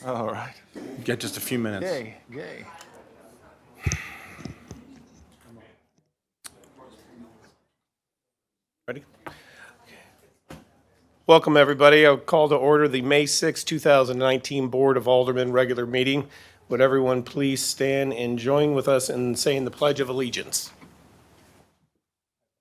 All right. Get just a few minutes. Yay. Ready? Welcome, everybody. I'll call to order the May 6, 2019 Board of Aldermen regular meeting. Would everyone please stand and join with us in saying the Pledge of Allegiance?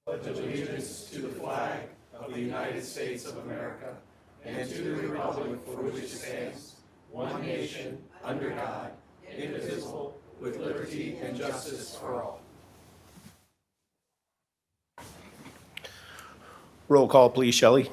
Pledge of allegiance to the flag of the United States of America and to the republic for which it stands, one nation, under God, indivisible, with liberty and justice for all. Roll call, please, Shelley.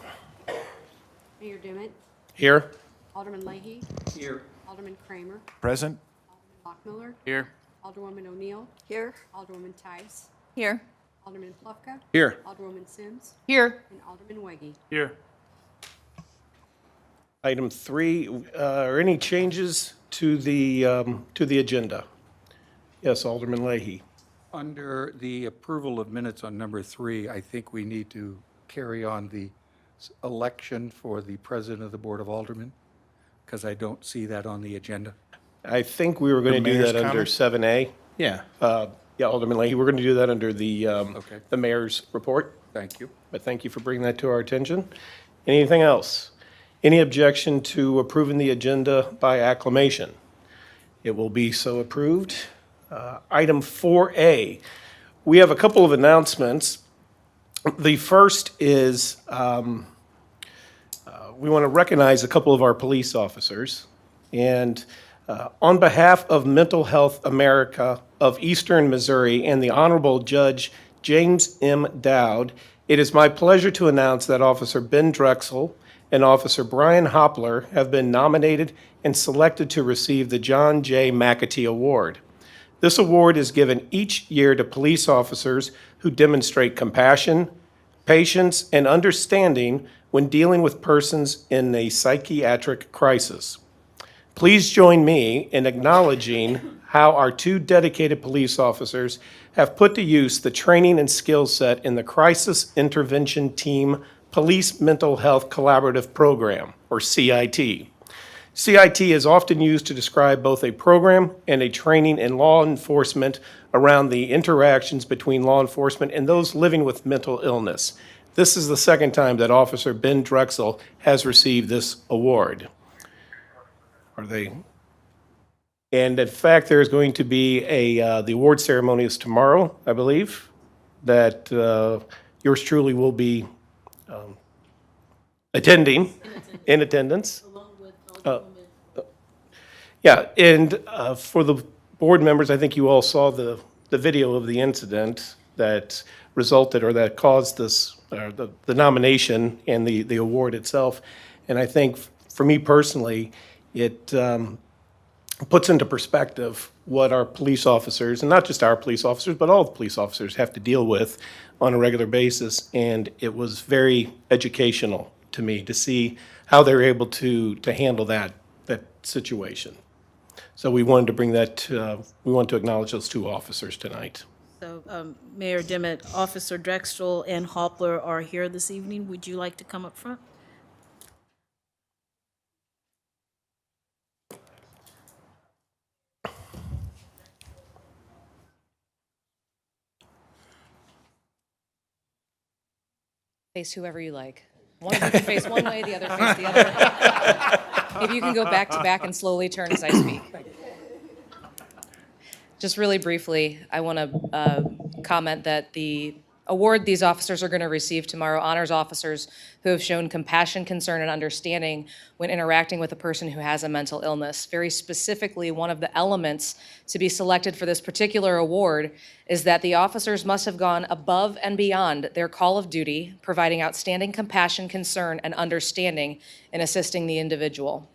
Mayor Dimmitt, Here. Alderman Leahy, Here. Alderman Kramer, Present? Alderman Lockmiller, Here. Alderwoman O'Neill. Here. Alderwoman Tice, Here. Alderman Plufka, Here. Alderwoman Sims, Here. and Alderman Weggie. Here. Item 3, are any changes to the agenda? Yes, Alderman Leahy. Under the approval of minutes on number 3, I think we need to carry on the election for the president of the Board of Aldermen, because I don't see that on the agenda. I think we were going to do mayor's that under comment? 7A. Yeah. Yeah, Alderman Leahy, we're going to do that under the Okay. the mayor's report. Thank you. But thank you for bringing that to our attention. Anything else? Any objection to approving the agenda by acclamation? It will be so approved. Item 4A, we have a couple of announcements. The first is we want to recognize a couple of our police officers. And on behalf of Mental Health America of Eastern Missouri and the Honorable Judge James M. Dowd, it is my pleasure to announce that Officer Ben Drexel and Officer Brian Hopler have been nominated and selected to receive the John J. McAtee Award. This award is given each year to police officers who demonstrate compassion, patience, and understanding when dealing with persons in a psychiatric crisis. Please join me in acknowledging how our two dedicated police officers have put to use the training and skill set in the Crisis Intervention Team Police Mental Health Collaborative Program, or CIT. CIT is often used to describe both a program and a training in law enforcement around the interactions between law enforcement and those living with mental illness. This is the second time that Officer Ben Drexel has received this award. And in fact, there's going to be the award ceremony is tomorrow, I believe, that yours truly will be attending, in attendance. Yeah, and for the board members, I think you all saw the video of the incident that resulted or that caused this, the nomination and the award itself. And I think for me personally, it puts into perspective what our police officers, and not just our police officers, but all the police officers have to deal with on a regular basis. And it was very educational to me to see how they were able to handle that situation. So we wanted to bring that, we want to acknowledge those two officers tonight. So, Mayor Dimmitt, Officer Drexel and Hopler are here this evening. Would you like to come up front? Face whoever you like. One of you can face one way, the other face the other way. If you can go back to back and slowly turn as I speak. Just really briefly, I want to comment that the award these officers are going to receive tomorrow honors officers who have shown compassion, concern, and understanding when interacting with a person who has a mental illness. Very specifically, one of the elements to be selected for this particular award is that the officers must have gone above and beyond their call of duty, providing outstanding compassion, concern, and understanding in assisting the individual.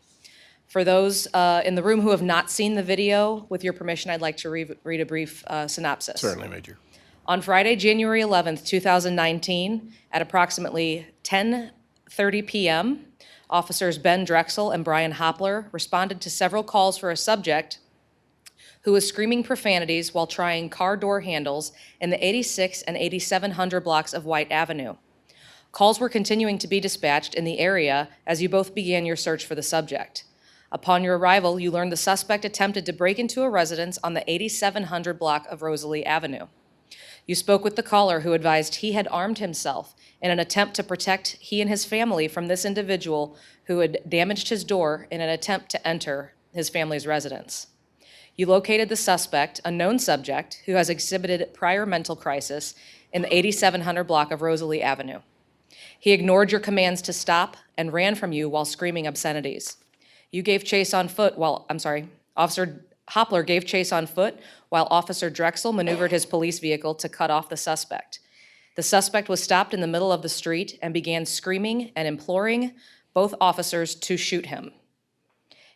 For those in the room who have not seen the video, with your permission, I'd like to read a brief synopsis. Certainly, Major. On Friday, January 11th, 2019, at approximately 10:30 p.m., officers Ben Drexel and Brian Hopler responded to several calls for a subject who was screaming profanities while trying car door handles in the 86 and 8700 blocks of White Avenue. Calls were continuing to be dispatched in the area as you both began your search for the subject. Upon your arrival, you learned the suspect attempted to break into a residence on the 8700 block of Rosalie Avenue. You spoke with the caller, who advised he had armed himself in an attempt to protect he and his family from this individual who had damaged his door in an attempt to enter his family's residence. You located the suspect, a known subject, who has exhibited prior mental crisis in the 8700 block of Rosalie Avenue. He ignored your commands to stop and ran from you while screaming obscenities. You gave chase on foot Officer Hopler gave chase on foot while Officer Drexel maneuvered his police vehicle to cut off the suspect. The suspect was stopped in the middle of the street and began screaming and imploring both officers to shoot him.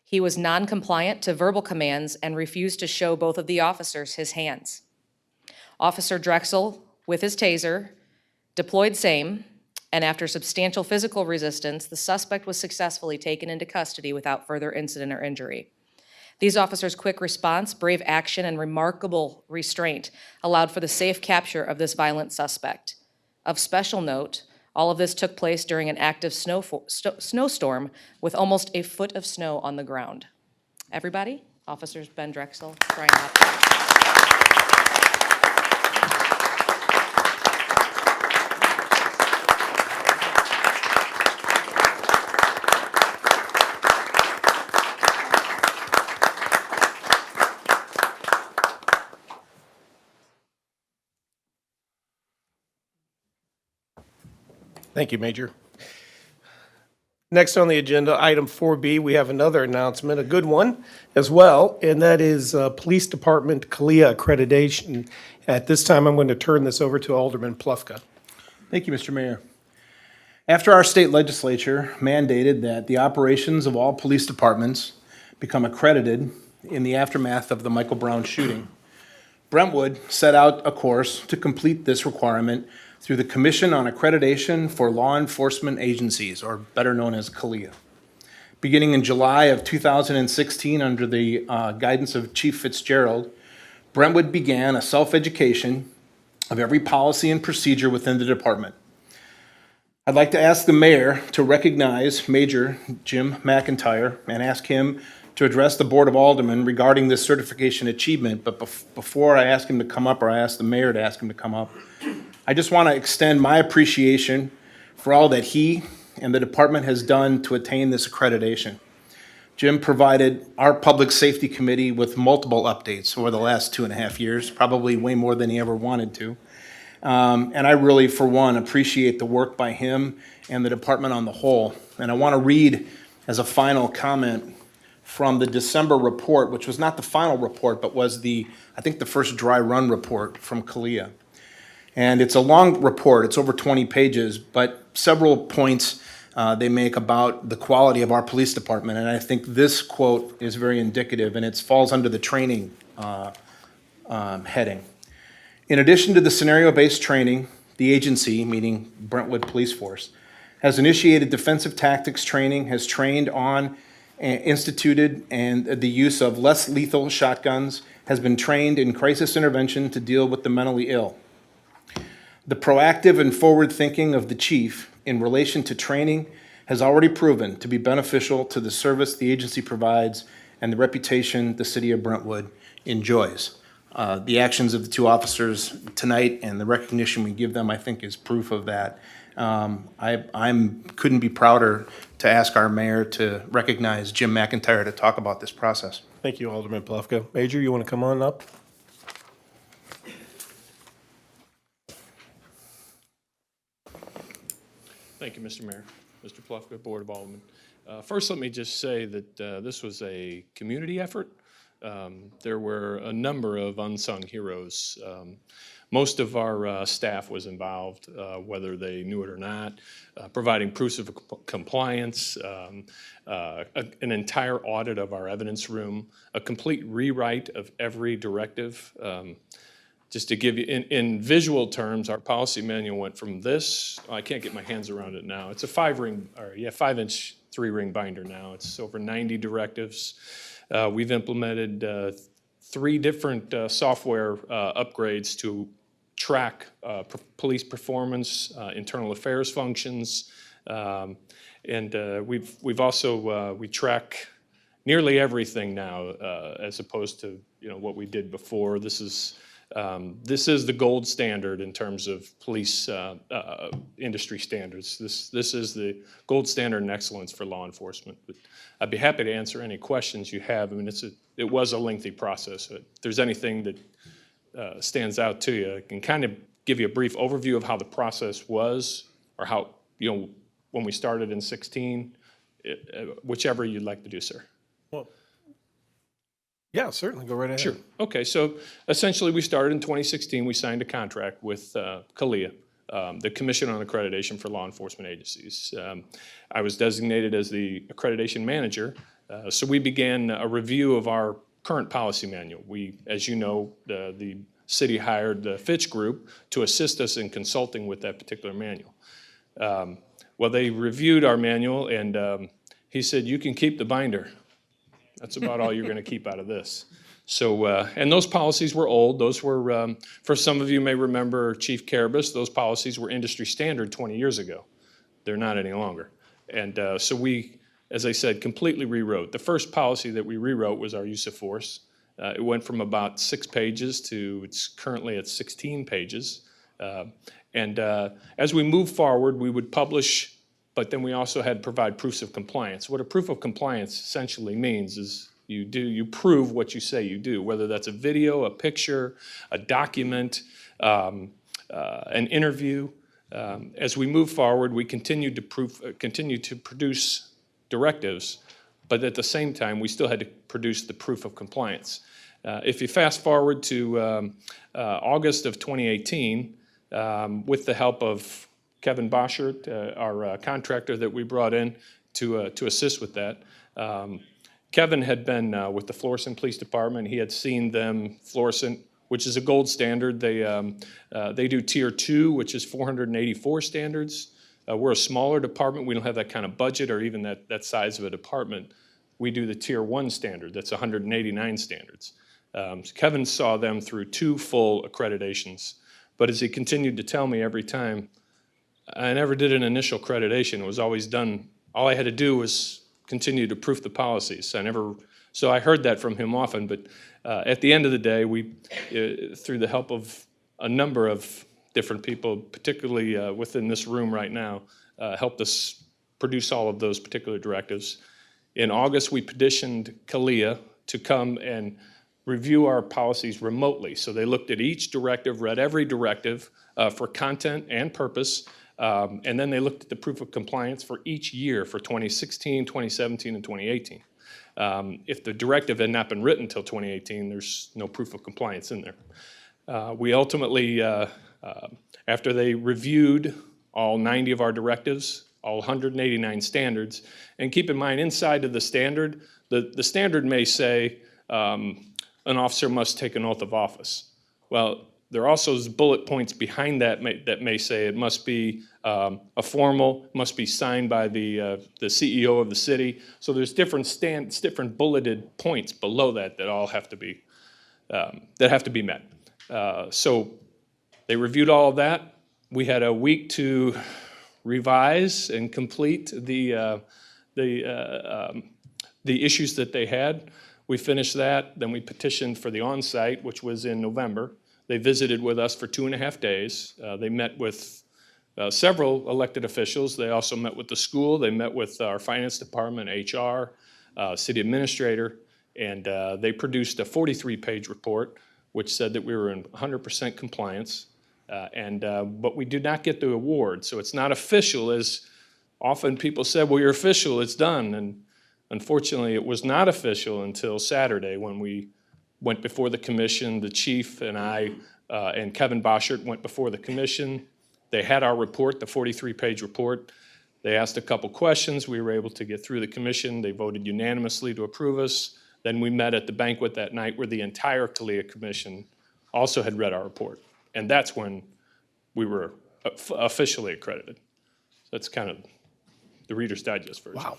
He was non-compliant to verbal commands and refused to show both of the officers his hands. Officer Drexel, with his taser, deployed same, and after substantial physical resistance, the suspect was successfully taken into custody without further incident or injury. These officers' quick response, brave action, and remarkable restraint allowed for the safe capture of this violent suspect. Of special note, all of this took place during an active snowstorm with almost a foot of snow on the ground. Everybody, Officers Ben Drexel, Brian Hopkins. Thank you, Major. Next on the agenda, item 4B, we have another announcement, a good one as well, and that is Police Department CALIA accreditation. At this time, I'm going to turn this over to Alderman Plufka. Thank you, Mr. Mayor. After our state legislature mandated that the operations of all police departments become accredited in the aftermath of the Michael Brown shooting, Brentwood set out a course to complete this requirement through the Commission on Accreditation for Law Enforcement Agencies, or better known as CALIA. Beginning in July of 2016, under the guidance of Chief Fitzgerald, Brentwood began a self-education of every policy and procedure within the department. I'd like to ask the mayor to recognize Major Jim McIntyre and ask him to address the Board of Aldermen regarding this certification achievement. But before I ask him to come up, or I ask the mayor to ask him to come up, I just want to extend my appreciation for all that he and the department has done to attain this accreditation. Jim provided our Public Safety Committee with multiple updates over the last 2.5 years, probably way more than he ever wanted to. And I really, for one, appreciate the work by him and the department on the whole. And I want to read as a final comment from the December report, which was not the final report, but was I think the first dry run report from CALIA. And it's a long report, it's over 20 pages, but several points they make about the quality of our police department. And I think this quote is very indicative, and it falls under the training heading. In addition to the scenario-based training, the agency, meaning Brentwood Police Force, has initiated defensive tactics training, has trained on, instituted, and the use of less lethal shotguns, has been trained in crisis intervention to deal with the mentally ill. The proactive and forward thinking of the chief in relation to training has already proven to be beneficial to the service the agency provides and the reputation the city of Brentwood enjoys. The actions of the two officers tonight and the recognition we give them, I think, is proof of that. I couldn't be prouder to ask our mayor to recognize Jim McIntyre to talk about this process. Thank you, Alderman Plufka. Major, you want to come on up? Thank you, Mr. Mayor, Mr. Plufka, Board of Aldermen. First, let me just say that this was a community effort. There were a number of unsung heroes. Most of our staff was involved, whether they knew it or not, providing proofs of compliance, an entire audit of our evidence room, a complete rewrite of every directive. Just to give you, in visual terms, our policy manual went from this, I can't get my hands around it now. It's a 5-inch 3-ring binder now. It's over 90 directives. We've implemented 3 different software upgrades to track police performance, internal affairs functions, and we've also we track nearly everything now, as opposed to, what we did before. This is the gold standard in terms of police industry standards. This is the gold standard and excellence for law enforcement. But I'd be happy to answer any questions you have. I mean, it was a lengthy process. If there's anything that stands out to you, I can kind of give you a brief overview of how the process was, or how, when we started in 16, whichever you'd like to do, sir. Well, yeah, certainly, go right ahead. Sure. Okay, so essentially, we started in 2016. We signed a contract with CALEA, the Commission on Accreditation for Law Enforcement Agencies. I was designated as the accreditation manager, so we began a review of our current policy manual. We, as you know, the city hired the Fitch Group to assist us in consulting with that particular manual. Well, they reviewed our manual, and he said, "You can keep the binder. That's about all you're going to keep out of this." So, and those policies were old. Those were, for some of you may remember Chief Carabas, those policies were industry standard 20 years ago. They're not any longer. And so we, as I said, completely rewrote. The first policy that we rewrote was our use of force. It went from about 6 pages to it's currently at 16 pages. And as we move forward, we would publish, but then we also had to provide proofs of compliance. What a proof of compliance essentially means is you prove what you say you do, whether that's a video, a picture, a document, an interview. As we move forward, we continue to produce directives, but at the same time, we still had to produce the proof of compliance. If you fast forward to August of 2018, with the help of Kevin Boschert, our contractor that we brought in to assist with that. Kevin had been with the Florissant Police Department. He had seen them, Florissant, which is a gold standard. They do Tier 2, which is 484 standards. We're a smaller department. We don't have that kind of budget or even that size of a department. We do the Tier 1 standard. That's 189 standards. So Kevin saw them through 2 full accreditations. But as he continued to tell me every time, I never did an initial accreditation. It was always done. All I had to do was continue to proof the policies. So I heard that from him often. But at the end of the day, we, through the help of a number of different people, particularly within this room right now, helped us produce all of those particular directives. In August, we petitioned CALEA to come and review our policies remotely. So they looked at each directive, read every directive for content and purpose, and then they looked at the proof of compliance for each year for 2016, 2017, and 2018. If the directive had not been written until 2018, there's no proof of compliance in there. We ultimately, after they reviewed all 90 of our directives, all 189 standards, and keep in mind, inside of the standard, the standard may say, an officer must take an oath of office. Well, there are also bullet points behind that that may say it must be a formal, must be signed by the CEO of the city. So there's different bulleted points below that all have to be met. So they reviewed all of that. We had a week to revise and complete the issues that they had. We finished that, then we petitioned for the on-site, which was in November. They visited with us for 2.5 days. They met with several elected officials. They also met with the school. They met with our finance department, HR, city administrator, and they produced a 43-page report, which said that we were in 100% compliance. But we did not get the award, so it's not official, as often people said, well, you're official, it's done. And unfortunately, it was not official until Saturday when we went before the commission. The chief and I and Kevin Boschert went before the commission. They had our report, the 43-page report. They asked a couple questions. We were able to get through the commission. They voted unanimously to approve us. Then we met at the banquet that night where the entire CALEA commission also had read our report. And that's when we were officially accredited. That's kind of the Reader's Digest version. Wow.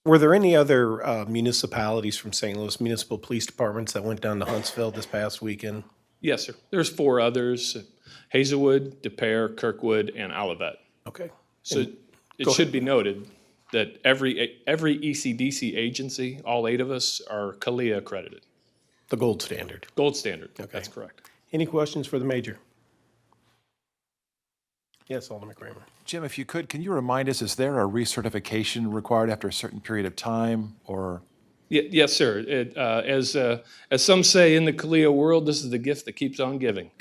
Were there any other municipalities from St. Louis, municipal police departments that went down to Huntsville this past weekend? Yes, sir. There's 4 others, Hazelwood, De Pere, Kirkwood, and Olivet. Okay. So it should be noted, that every ECDC agency, all 8 of us, are CALIA accredited. The gold standard. Gold standard, that's correct. Any questions for the major? Yes, Alderman Kramer. Jim, if you could, can you remind us, is there a recertification required after a certain period of time, or? Yes, sir. As some say in the CALIA world, this is the gift that keeps on giving.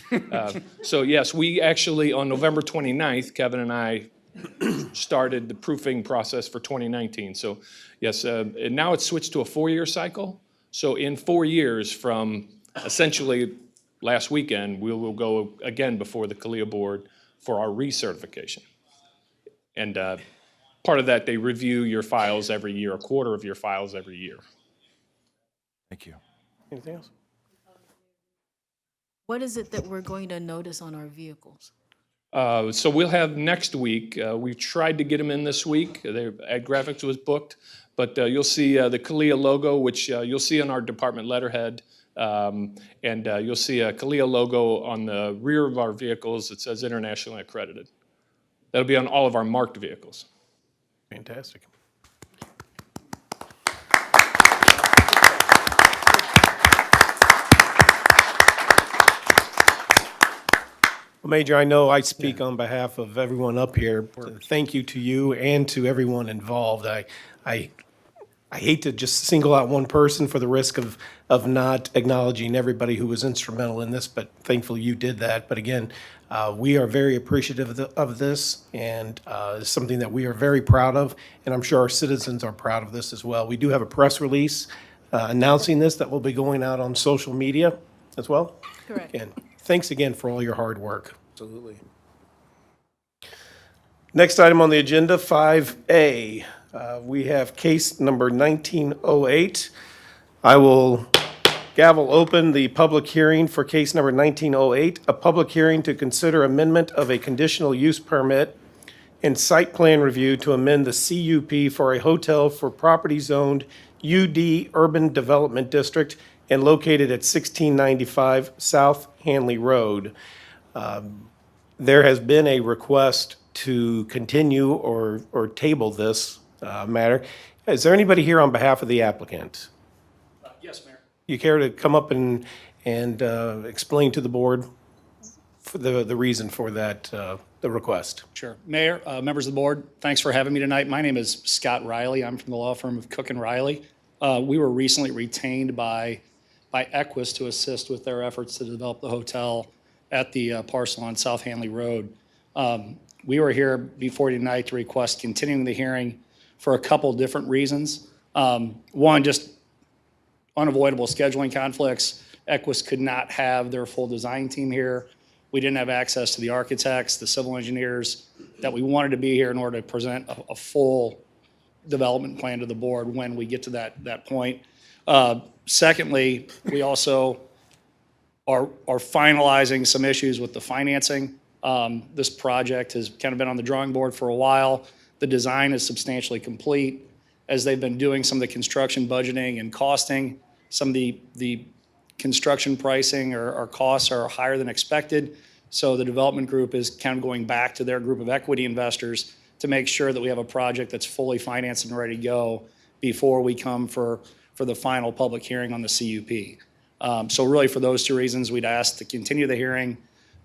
So yes, we actually, on November 29th, Kevin and I started the proofing process for 2019. So yes, and now it's switched to a 4-year cycle. So in 4 years from essentially last weekend, we will go again before the CALIA board for our recertification. And part of that, they review your files every year, a quarter of your files every year. Thank you. Anything else? What is it that we're going to notice on our vehicles? So we'll have next week. We tried to get them in this week. Ed Graphics was booked, but you'll see the CALIA logo, which you'll see on our department letterhead, and you'll see a CALIA logo on the rear of our vehicles that says internationally accredited. That'll be on all of our marked vehicles. Fantastic. Well, Major, I know I speak on behalf of everyone up here. Thank you to you and to everyone involved. I hate to just single out one person for the risk of not acknowledging everybody who was instrumental in this, but thankfully you did that. But again, we are very appreciative of this, and it's something that we are very proud of, and I'm sure our citizens are proud of this as well. We do have a press release announcing this that will be going out on social media as well. Correct. And thanks again for all your hard work. Absolutely. Next item on the agenda, 5A. We have case number 1908. I will gavel open the public hearing for case number 1908, a public hearing to consider amendment of a conditional use permit and site plan review to amend the CUP for a hotel for property zoned UD Urban Development District and located at 1695 South Hanley Road. There has been a request to continue or table this matter. Is there anybody here on behalf of the applicant? Yes, Mayor. You care to come up and explain to the board for the reason for that, the request? Sure. Mayor, members of the board, thanks for having me tonight. My name is Scott Riley. I'm from the law firm of Cook and Riley. We were recently retained by Equus to assist with their efforts to develop the hotel at the parcel on South Hanley Road. We were here before you tonight to request continuing the hearing for a couple different reasons. One, just unavoidable scheduling conflicts. Equus could not have their full design team here. We didn't have access to the architects, the civil engineers that we wanted to be here in order to present a full development plan to the board when we get to that point. Secondly, we also are finalizing some issues with the financing. This project has kind of been on the drawing board for a while. The design is substantially complete. As they've been doing some of the construction budgeting and costing, some of the construction pricing or costs are higher than expected. So the development group is kind of going back to their group of equity investors to make sure that we have a project that's fully financed and ready to go before we come for the final public hearing on the CUP. So really for those two reasons, we'd ask to continue the hearing,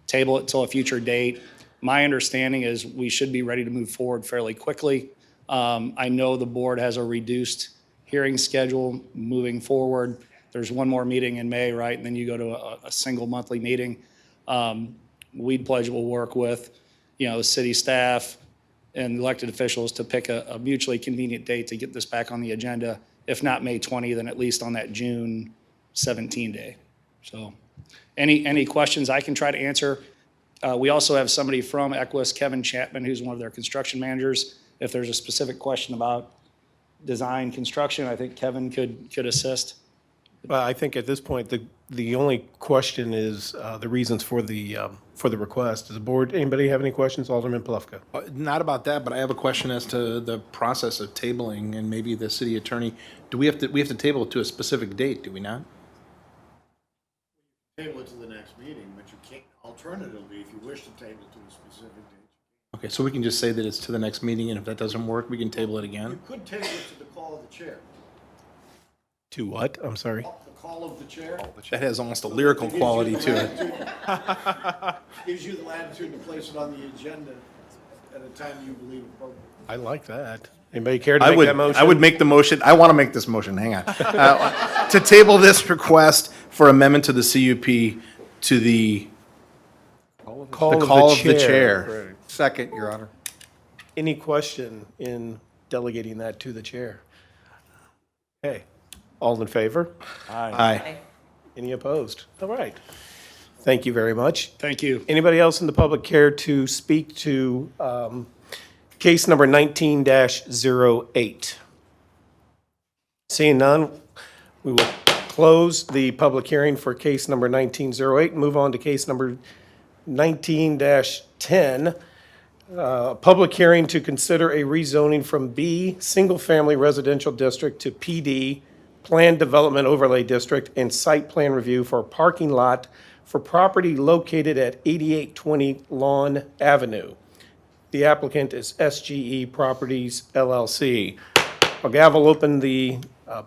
table it till a future date. My understanding is we should be ready to move forward fairly quickly. I know the board has a reduced hearing schedule moving forward. There's one more meeting in May, right? And then you go to a single monthly meeting. We'd pledge we'll work with, the city staff and elected officials to pick a mutually convenient date to get this back on the agenda. If not May 20, then at least on that June 17 day. So any questions I can try to answer. We also have somebody from Equus, Kevin Chapman, who's one of their construction managers. If there's a specific question about design, construction, I think Kevin could assist. Well, I think at this point, the only question is the reasons for the request. Does the board, anybody have any questions? Alderman Plufka. Not about that, but I have a question as to the process of tabling, and maybe the city attorney. Do we have to table it to a specific date, do we not? Table it to the next meeting, but you can't, alternatively, if you wish to table it to a specific date, Okay, so we can just say that it's to the next meeting, and if that doesn't work, we can table it again? Could table it to the call of the chair. To what? I'm sorry. The call of the chair That has almost a lyrical quality to it. gives you the latitude to place it on the agenda at a time you believe appropriate. I like that. Anybody care to I make would, that motion? I would make the motion, I want to make this motion, hang on. To table this request for amendment to the CUP to the Call of the chair. Second, Your Honor. Any question in delegating that to the chair? Okay, all in favor? Aye. Any opposed? All right. Thank you very much. Thank you. Anybody else in the public care to speak to case number 19-08? Seeing none, we will close the public hearing for case number 1908 and move on to case number 19-10. Public hearing to consider a rezoning from B, Single Family Residential District, to PD, Planned Development Overlay District, and Site Plan Review for a parking lot for property located at 8820 Lawn Avenue. The applicant is SGE Properties LLC. I'll gavel open the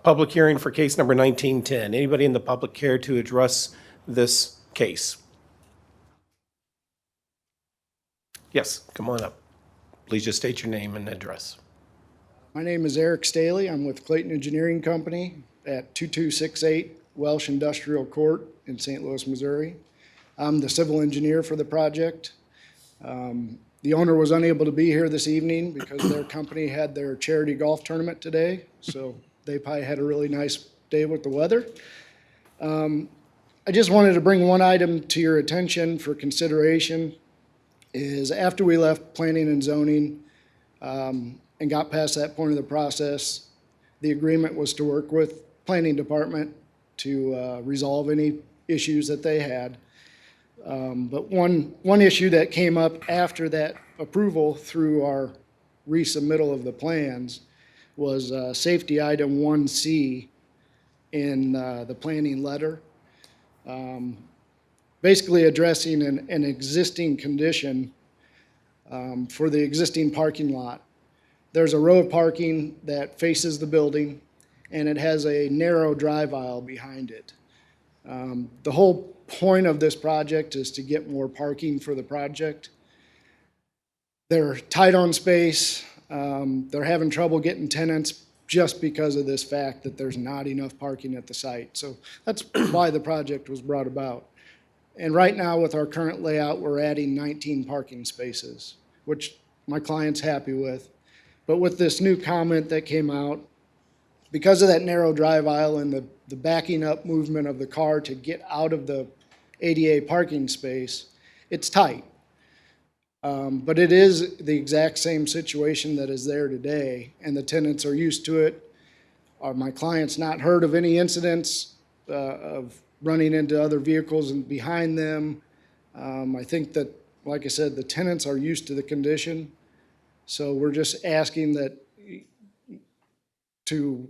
public hearing for case number 1910. Anybody in the public care to address this case? Yes, come on up. Please just state your name and address. My name is Eric Staley. I'm with Clayton Engineering Company at 2268 Welsh Industrial Court in St. Louis, Missouri. I'm the civil engineer for the project. The owner was unable to be here this evening because their company had their charity golf tournament today, so they probably had a really nice day with the weather. I just wanted to bring one item to your attention for consideration. Is after we left planning and zoning and got past that point of the process, the agreement was to work with planning department to resolve any issues that they had. But one issue that came up after that approval through our resubmittal of the plans was safety item 1C in the planning letter. Basically addressing an existing condition for the existing parking lot. There's a row of parking that faces the building, and it has a narrow drive aisle behind it. The whole point of this project is to get more parking for the project. They're tight on space. They're having trouble getting tenants just because of this fact that there's not enough parking at the site. So that's why the project was brought about. And right now, with our current layout, we're adding 19 parking spaces, which my client's happy with. But with this new comment that came out, because of that narrow drive aisle and the backing up movement of the car to get out of the ADA parking space, it's tight. But it is the exact same situation that is there today, and the tenants are used to it. My client's not heard of any incidents of running into other vehicles and behind them. I think that, like I said, the tenants are used to the condition. So we're just asking that to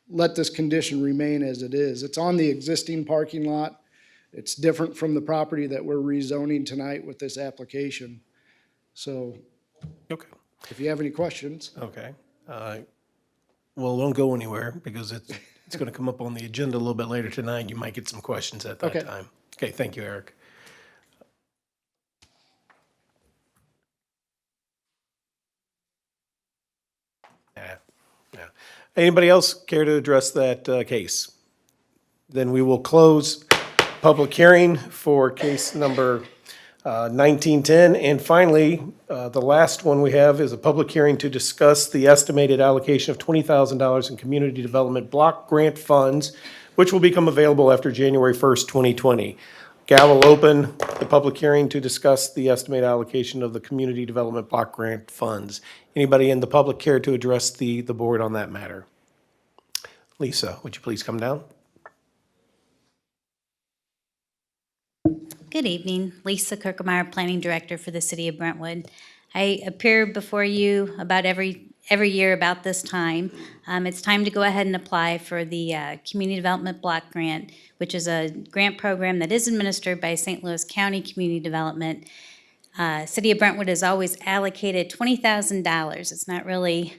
let this condition remain as it is. It's on the existing parking lot. It's different from the property that we're rezoning tonight with this application. So Okay. if you have any questions. Okay. Well, don't go anywhere because it's going to come up on the agenda a little bit later tonight. You might get some questions at that Okay. time. Okay, thank you, Eric. Yeah. Anybody else care to address that case? Then we will close public hearing for case number 1910. And finally, the last one we have is a public hearing to discuss the estimated allocation of $20,000 in community development block grant funds, which will become available after January 1st, 2020. Gavel open the public hearing to discuss the estimated allocation of the community development block grant funds. Anybody in the public care to address the board on that matter? Lisa, would you please come down? Good evening. Lisa Kirkemeyer, Planning Director for the City of Brentwood. I appear before you about every year about this time. It's time to go ahead and apply for the Community Development Block Grant, which is a grant program that is administered by St. Louis County Community Development. City of Brentwood has always allocated $20,000. It's not really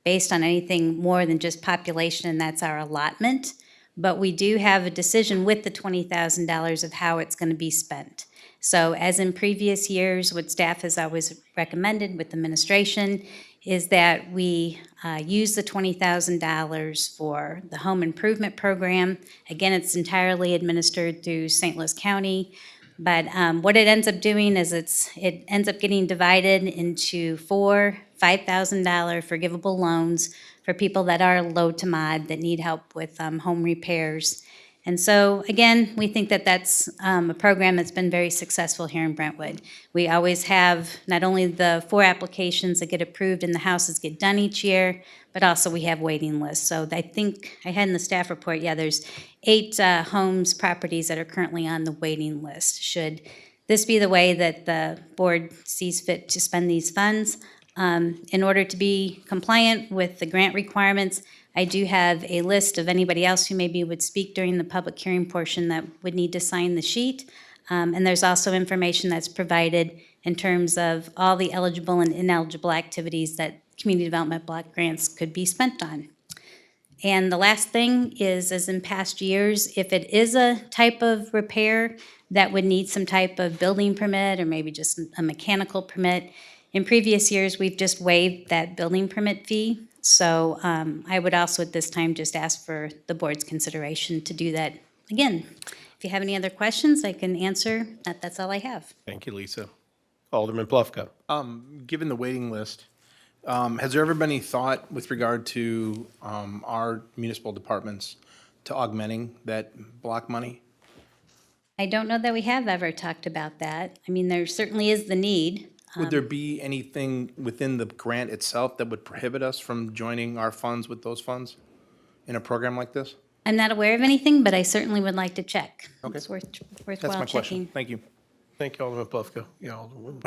based on anything more than just population, and that's our allotment. But we do have a decision with the $20,000 of how it's going to be spent. So as in previous years, what staff has always recommended with administration is that we use the $20,000 for the home improvement program. Again, it's entirely administered through St. Louis County. But what it ends up doing is it ends up getting divided into 4 $5,000 forgivable loans for people that are low to mod that need help with home repairs. And so, again, we think that that's a program that's been very successful here in Brentwood. We always have not only the 4 applications that get approved and the houses get done each year, but also we have waiting lists. So I think I had in the staff report, yeah, there's 8 homes, properties that are currently on the waiting list. Should this be the way that the board sees fit to spend these funds, in order to be compliant with the grant requirements, I do have a list of anybody else who maybe would speak during the public hearing portion that would need to sign the sheet. And there's also information that's provided in terms of all the eligible and ineligible activities that community development block grants could be spent on. And the last thing is, as in past years, if it is a type of repair that would need some type of building permit or maybe just a mechanical permit, in previous years, we've just waived that building permit fee. So I would also at this time just ask for the board's consideration to do that again. If you have any other questions, I can answer. That's all I have. Thank you, Lisa. Alderman Plufka. Given the waiting list, has there ever been any thought with regard to our municipal departments to augmenting that block money? I don't know that we have ever talked about that. I mean, there certainly is the need. Would there be anything within the grant itself that would prohibit us from joining our funds with those funds in a program like this? I'm not aware of anything, but I certainly would like to check. Okay. It's That's worthwhile my question. checking. Thank you. Thank you, Alderman Plufka. Yeah, Alderman.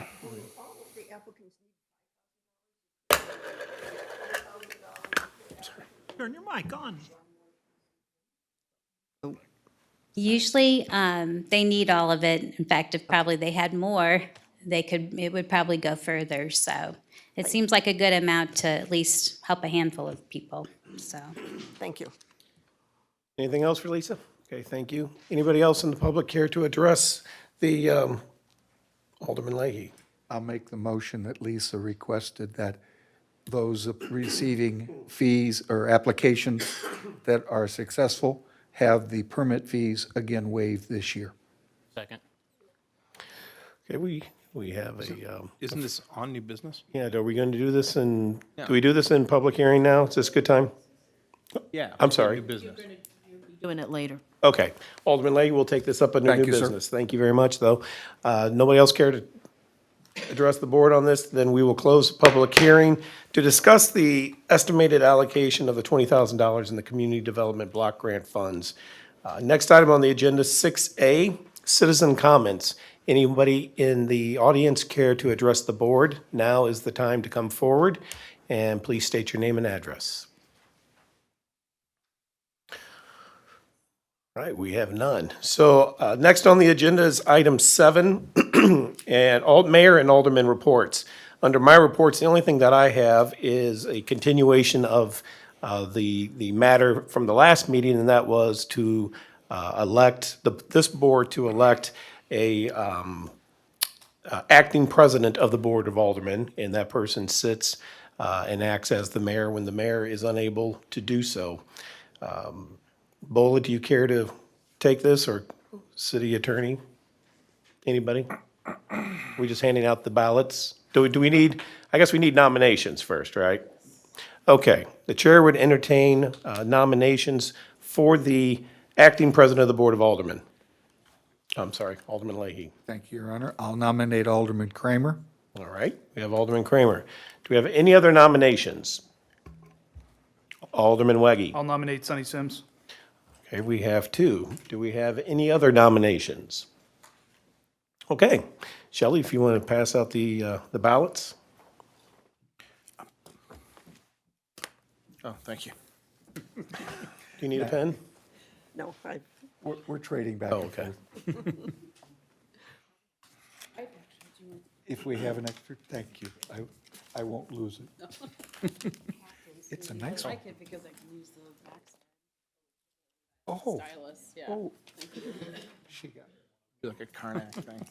Turn your mic on. Usually, they need all of it. In fact, if probably they had more, it would probably go further. So it seems like a good amount to at least help a handful of people, so. Thank you. Anything else for Lisa? Okay, thank you. Anybody else in the public care to address the Alderman Leahy? I'll make the motion that Lisa requested, that those receiving fees or applications that are successful have the permit fees again waived this year. Second. Okay, we have a, Isn't this on new business? yeah, are we going to do this in, Yeah. do we do this in public hearing now? Is this a good time? Yeah. I'm sorry. New business. Doing it later. Okay. Alderman Leahy will take this up under Thank new you, sir. business. Thank you very much, though. Nobody else care to address the board on this? Then we will close the public hearing to discuss the estimated allocation of the $20,000 in the Community Development Block Grant Funds. Next item on the agenda, 6A, citizen comments. Anybody in the audience care to address the board? Now is the time to come forward, and please state your name and address. All right, we have none. So next on the agenda is item 7, and mayor and alderman reports. Under my reports, the only thing that I have is a continuation of the matter from the last meeting, and that was to elect, this board to elect a acting president of the Board of Aldermen, and that person sits and acts as the mayor when the mayor is unable to do so. Bola, do you care to take this, or city attorney? Anybody? We just handing out the ballots? Do we need, I guess we need nominations first, right? Okay, the chair would entertain nominations for the acting president of the Board of Aldermen. I'm sorry, Alderman Leahy. Thank you, Your Honor. I'll nominate Alderman Kramer. All right, we have Alderman Kramer. Do we have any other nominations? Alderman Weggie. I'll nominate Sonny Sims. Okay, we have 2. Do we have any other nominations? Okay, Shelley, if you want to pass out the ballots. Oh, thank you. Do you need a pen? No, We're trading back Oh, and okay. forth. If we have an extra, thank you. I won't lose it. It's a nice one. it because I can use the back Oh, stylus, yeah. oh. She got it. Like a Karnak thing.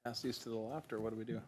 Pass these to the left, or what do we do?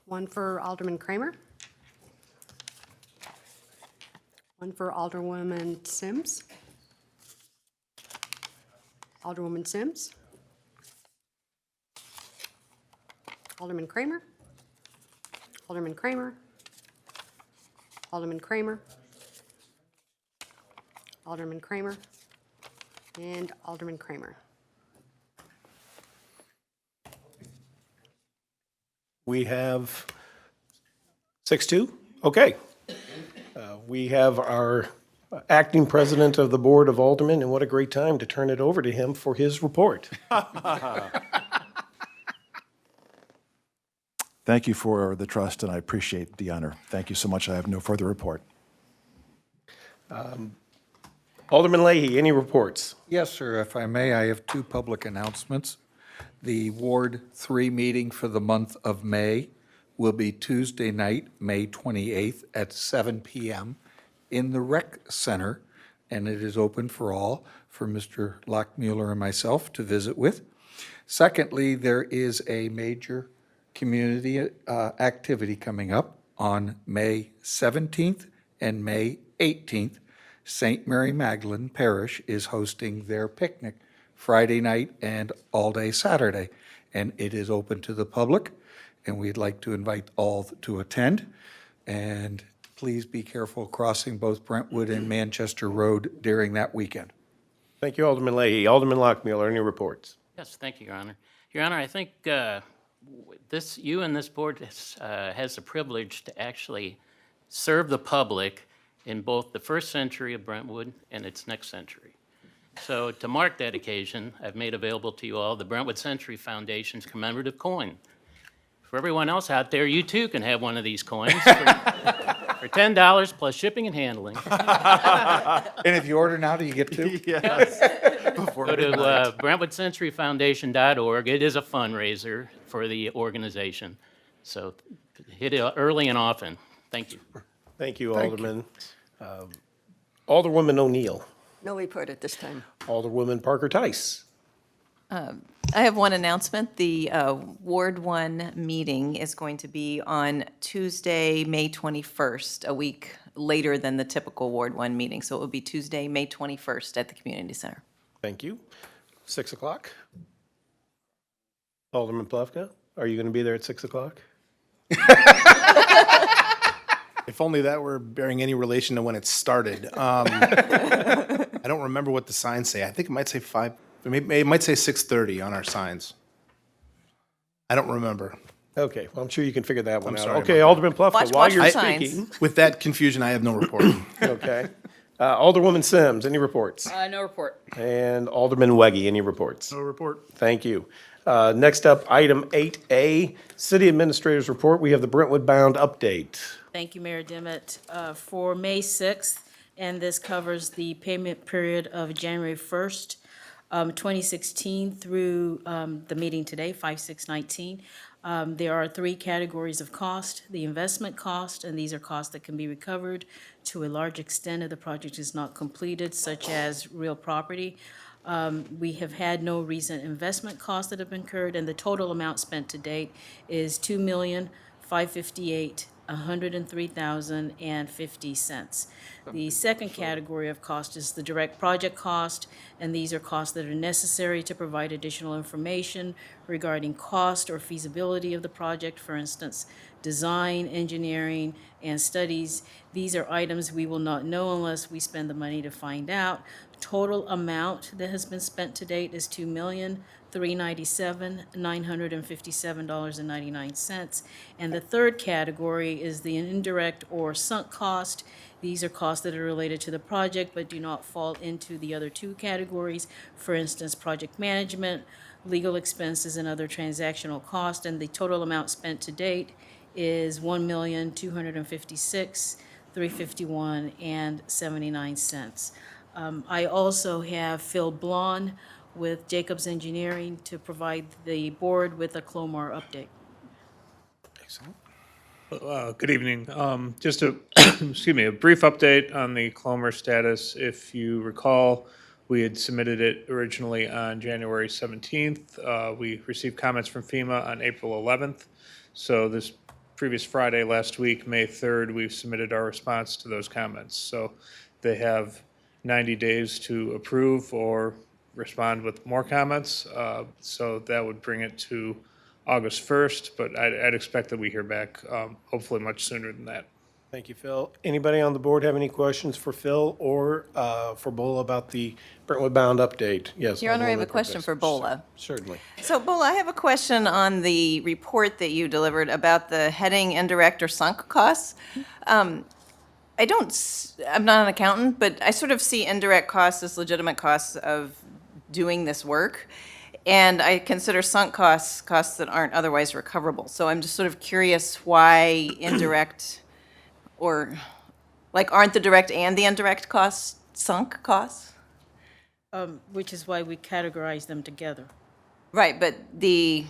One for Alderman Kramer. One for Alderwoman Sims. Alderwoman Sims. Alderman Kramer. Alderman Kramer. Alderman Kramer. Alderman Kramer. And Alderman Kramer. We have 6-2? Okay. We have our acting president of the Board of Aldermen, and what a great time to turn it over to him for his report. Thank you for the trust, and I appreciate the honor. Thank you so much. I have no further report. Alderman Leahy, any reports? Yes, sir, if I may, I have two public announcements. The Ward 3 meeting for the month of May will be Tuesday night, May 28th at 7 p.m. in the Rec Center, and it is open for all, for Mr. Lockmuller and myself to visit with. Secondly, there is a major community activity coming up on May 17th and May 18th. St. Mary Magdalene Parish is hosting their picnic Friday night and all day Saturday, and it is open to the public, and we'd like to invite all to attend. And please be careful crossing both Brentwood and Manchester Road during that weekend. Thank you, Alderman Leahy. Alderman Lockmuller, any reports? Yes, thank you, Your Honor. Your Honor, I think you and this board has the privilege to actually serve the public in both the first century of Brentwood and its next century. So to mark that occasion, I've made available to you all the Brentwood Century Foundation's commemorative coin. For everyone else out there, you too can have one of these coins for $10 plus shipping and handling. And if you order now, do you get two? Yes. Go to BrentwoodCenturyFoundation.org. It is a fundraiser for the organization. So hit it early and often. Thank you. Thank you, Alderman. Alderwoman O'Neill. No report at this time. Alderwoman Parker Tice. I have one announcement. The Ward 1 meeting is going to be on Tuesday, May 21st, a week later than the typical Ward 1 meeting. So it will be Tuesday, May 21st at the Community Center. Thank you. 6 o'clock. Alderman Plufka, are you going to be there at 6 o'clock? If only that were bearing any relation to when it started. I don't remember what the signs say. I think it might say 5. It might say 6:30 on our signs. I don't remember. Okay, well, I'm sure you can figure that one I'm out. sorry Okay, about Alderman Plufka, while you're signs. speaking. With that confusion, I have no report. Okay. Alderwoman Sims, any reports? No report. And Alderman Weggie, any reports? No report. Thank you. Next up, item 8A, City Administrator's Report. We have the Brentwood Bound update. Thank you, Mayor Dimmitt. For May 6th, and this covers the payment period of January 1st, 2016 through the meeting today, 5/6/19. There are 3 categories of cost: the investment cost, and these are costs that can be recovered to a large extent if the project is not completed, such as real property. We have had no recent investment costs that have been incurred, and the total amount spent to date is $2,558,103.50. The second category of cost is the direct project cost, and these are costs that are necessary to provide additional information regarding cost or feasibility of the project. For instance, design, engineering, and studies. These are items we will not know unless we spend the money to find out. Total amount that has been spent to date is $2,397,957.99. And the third category is the indirect or sunk cost. These are costs that are related to the project but do not fall into the other two categories. For instance, project management, legal expenses, and other transactional costs. And the total amount spent to date is $1,256,351.79. I also have Phil Blon with Jacobs Engineering to provide the board with a Clomar update. Good evening. Just a, excuse me, a brief update on the Clomer status. If you recall, we had submitted it originally on January 17th. We received comments from FEMA on April 11th. So this previous Friday, last week, May 3rd, we've submitted our response to those comments. So they have 90 days to approve or respond with more comments. So that would bring it to August 1st, but I'd expect that we hear back hopefully much sooner than that. Thank you, Phil. Anybody on the board have any questions for Phil or for Bola about the Brentwood Bound update? Yes. Your Honor, I have a Alderwoman question for Cortez. Bola. Certainly. So, Bola, I have a question on the report that you delivered about the heading indirect or sunk costs. I'm not an accountant, but I sort of see indirect costs as legitimate costs of doing this work. And I consider sunk costs that aren't otherwise recoverable. So I'm just sort of curious why indirect or, like, aren't the direct and the indirect costs sunk costs? Which is why we categorize them together. Right, but Actually,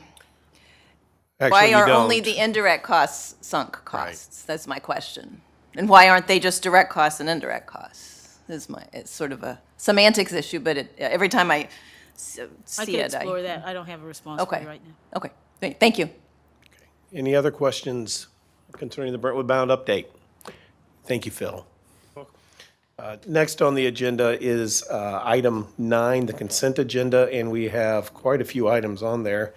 why you are only don't. the indirect costs sunk costs? That's my question. And why aren't they just direct costs and indirect costs? It's sort of a semantics issue, but every time I see I can it, explore that. I don't have a response for Okay. you right now. Okay, thank you. Any other questions concerning the Brentwood Bound update? Thank you, Phil. Next on the agenda is item 9, the consent agenda, and we have quite a few items on there.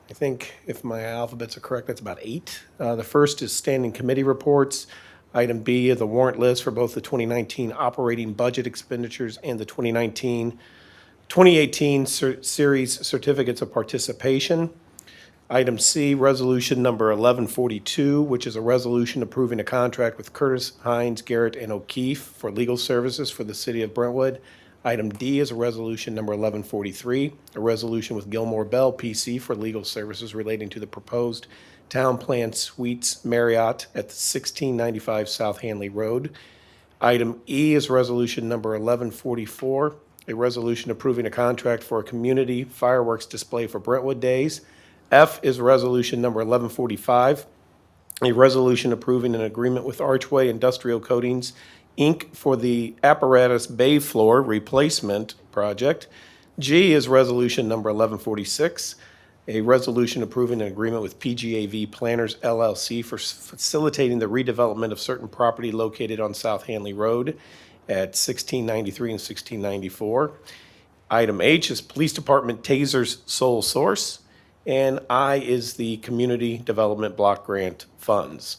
I think if my alphabets are correct, that's about 8. The first is standing committee reports. Item B is the warrant list for both the 2019 operating budget expenditures and the 2018 series certificates of participation. Item C, resolution number 1142, which is a resolution approving a contract with Curtis, Hines, Garrett, and O'Keefe for legal services for the city of Brentwood. Item D is a resolution number 1143, a resolution with Gilmore Bell PC for legal services relating to the proposed town plan suites Marriott at 1695 South Hanley Road. Item E is resolution number 1144, a resolution approving a contract for a community fireworks display for Brentwood Days. F is resolution number 1145, a resolution approving an agreement with Archway Industrial Coatings, Inc. for the apparatus bay floor replacement project. G is resolution number 1146, a resolution approving an agreement with PGAV Planners LLC for facilitating the redevelopment of certain property located on South Hanley Road at 1693 and 1694. Item H is Police Department Tasers sole source. And I is the Community Development Block Grant Funds.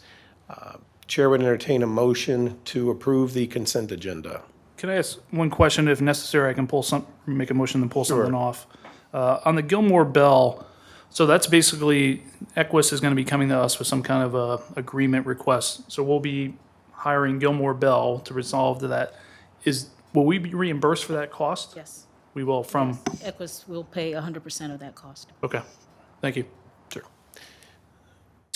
Chair would entertain a motion to approve the consent agenda. Can I ask one question? If necessary, I can make a motion and pull something off. On the Gilmore Bell, so that's basically, Equus is going to be coming to us with some kind of a agreement request. So we'll be hiring Gilmore Bell to resolve to that. Will we be reimbursed for that cost? Yes. We will from, Equus will pay 100% of that cost. okay, thank you. Sure.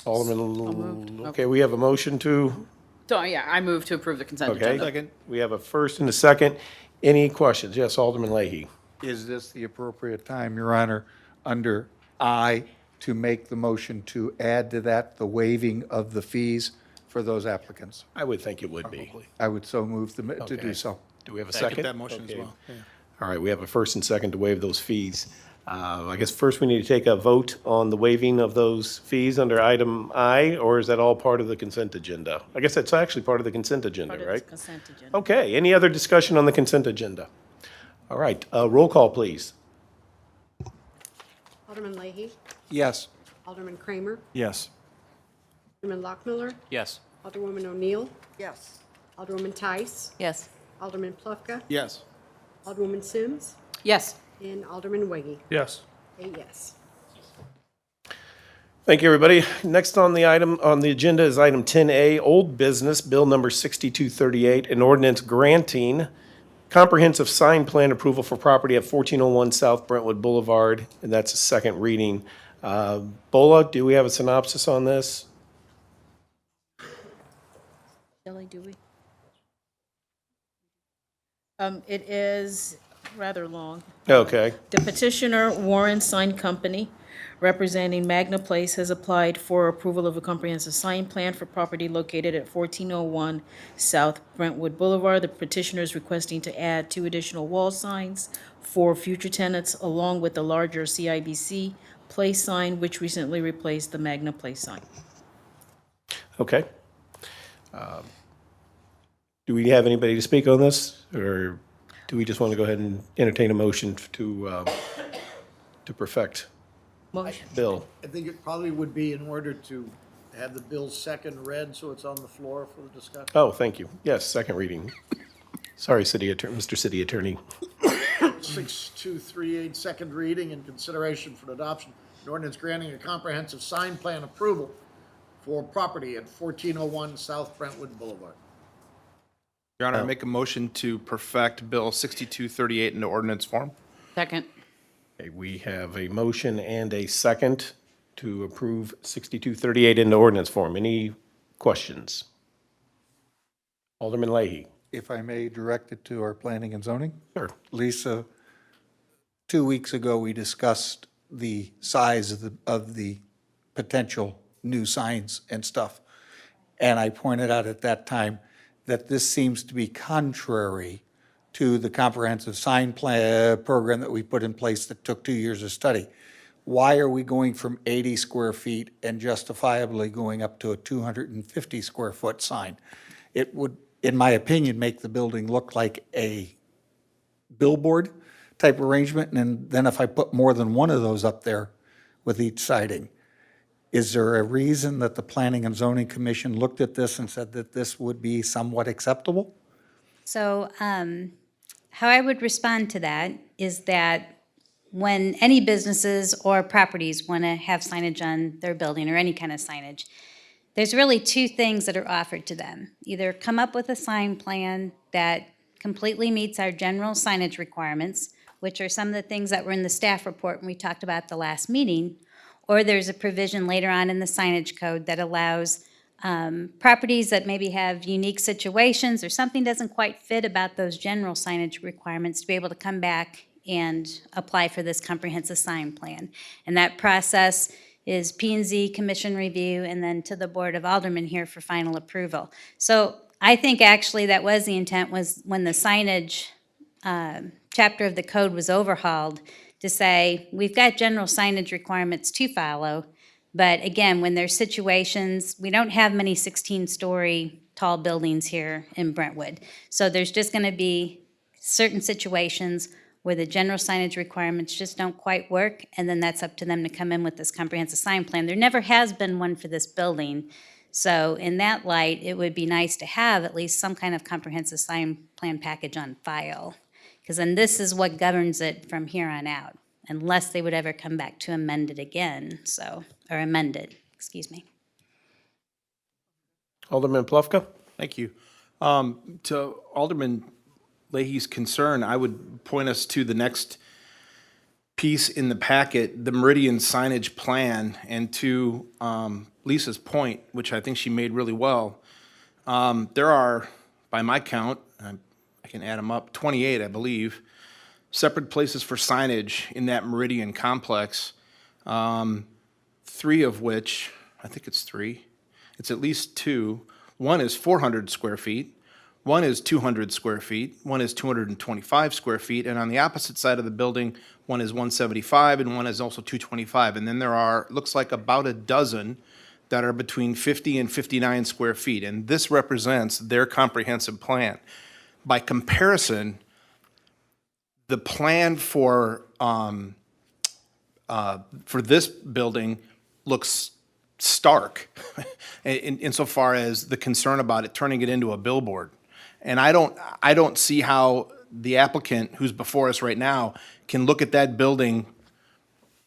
Alderman, okay, we have a motion to, So, yeah, I move to approve the consent okay. agenda. We have a first and a second. Any questions? Yes, Alderman Leahy. Is this the appropriate time, Your Honor, under I, to make the motion to add to that the waiving of the fees for those applicants? I would think it would be. I would so move to Okay. do so. Do we have a Second second? that motion as Okay. well. Yeah. All right, we have a first and second to waive those fees. I guess first we need to take a vote on the waiving of those fees under item I, or is that all part of the consent agenda? I guess that's actually part of the consent agenda, Part of right? the consent agenda. Okay, any other discussion on the consent agenda? All right, roll call, please. Alderman Leahy, Yes. Alderman Kramer, Yes. Alderman Lockmiller, Yes. Alderwoman O'Neill, Yes. Alderwoman Tice, Yes. Alderman Plufka, Yes. Alderwoman Sims, Yes. and Alderman Weggie. Yes. 8 yes. Thank you, everybody. Next on the agenda is item 10A, Old Business, Bill Number 6238, an ordinance granting comprehensive sign plan approval for property at 1401 South Brentwood Boulevard, and that's a second reading. Bola, do we have a synopsis on this? Shelley, do we? It is rather long. Okay. The petitioner, Warren Sign Company, representing Magna Place, has applied for approval of a comprehensive sign plan for property located at 1401 South Brentwood Boulevard. The petitioner is requesting to add 2 additional wall signs for future tenants, along with the larger CIBC Place sign, which recently replaced the Magna Place sign. Okay. Do we have anybody to speak on this, or do we just want to go ahead and entertain a motion to perfect Motion. bill? I think it probably would be in order to have the bill second read, so it's on the floor for the discussion. Oh, thank you. Yes, second reading. Sorry, Mr. City Attorney. 6238, second reading and consideration for adoption. An ordinance granting a comprehensive sign plan approval for property at 1401 South Brentwood Boulevard. Your Honor, I make a motion to perfect Bill 6238 into ordinance form. Second. Okay, we have a motion and a second to approve 6238 into ordinance form. Any questions? Alderman Leahy. If I may direct it to our planning and zoning? Sure. Lisa, 2 weeks ago, we discussed the size of the potential new signs and stuff. And I pointed out at that time that this seems to be contrary to the comprehensive sign plan program that we put in place that took 2 years of study. Why are we going from 80 square feet and justifiably going up to a 250 square foot sign? It would, in my opinion, make the building look like a billboard type arrangement, and then if I put more than one of those up there with each siding, is there a reason that the Planning and Zoning Commission looked at this and said that this would be somewhat acceptable? So how I would respond to that is that when any businesses or properties want to have signage on their building or any kind of signage, there's really 2 things that are offered to them. Either come up with a sign plan that completely meets our general signage requirements, which are some of the things that were in the staff report when we talked about the last meeting, or there's a provision later on in the signage code that allows properties that maybe have unique situations or something doesn't quite fit about those general signage requirements to be able to come back and apply for this comprehensive sign plan. And that process is P&Z commission review and then to the Board of Aldermen here for final approval. So I think actually that was the intent, was when the signage chapter of the code was overhauled, to say, we've got general signage requirements to follow, but again, when there's situations, we don't have many 16-story tall buildings here in Brentwood. So there's just gonna be certain situations where the general signage requirements just don't quite work, and then that's up to them to come in with this comprehensive sign plan. There never has been one for this building. So in that light, it would be nice to have at least some kind of comprehensive sign plan package on file. Because then this is what governs it from here on out, unless they would ever come back to amend it again, or amend it, excuse me. Alderman Plufka? Thank you. To Alderman Leahy's concern, I would point us to the next piece in the packet, the Meridian signage plan, and to Lisa's point, which I think she made really well. There are, by my count, I can add them up, 28, I believe, separate places for signage in that Meridian complex, 3 of which, I think it's 3, it's at least 2. One is 400 square feet, one is 200 square feet, one is 225 square feet, and on the opposite side of the building, one is 175 and one is also 225. And then there are, looks like about a dozen that are between 50 and 59 square feet, and this represents their comprehensive plan. By comparison, the plan for this building looks stark insofar as the concern about it turning it into a billboard. And I don't see how the applicant who's before us right now can look at that building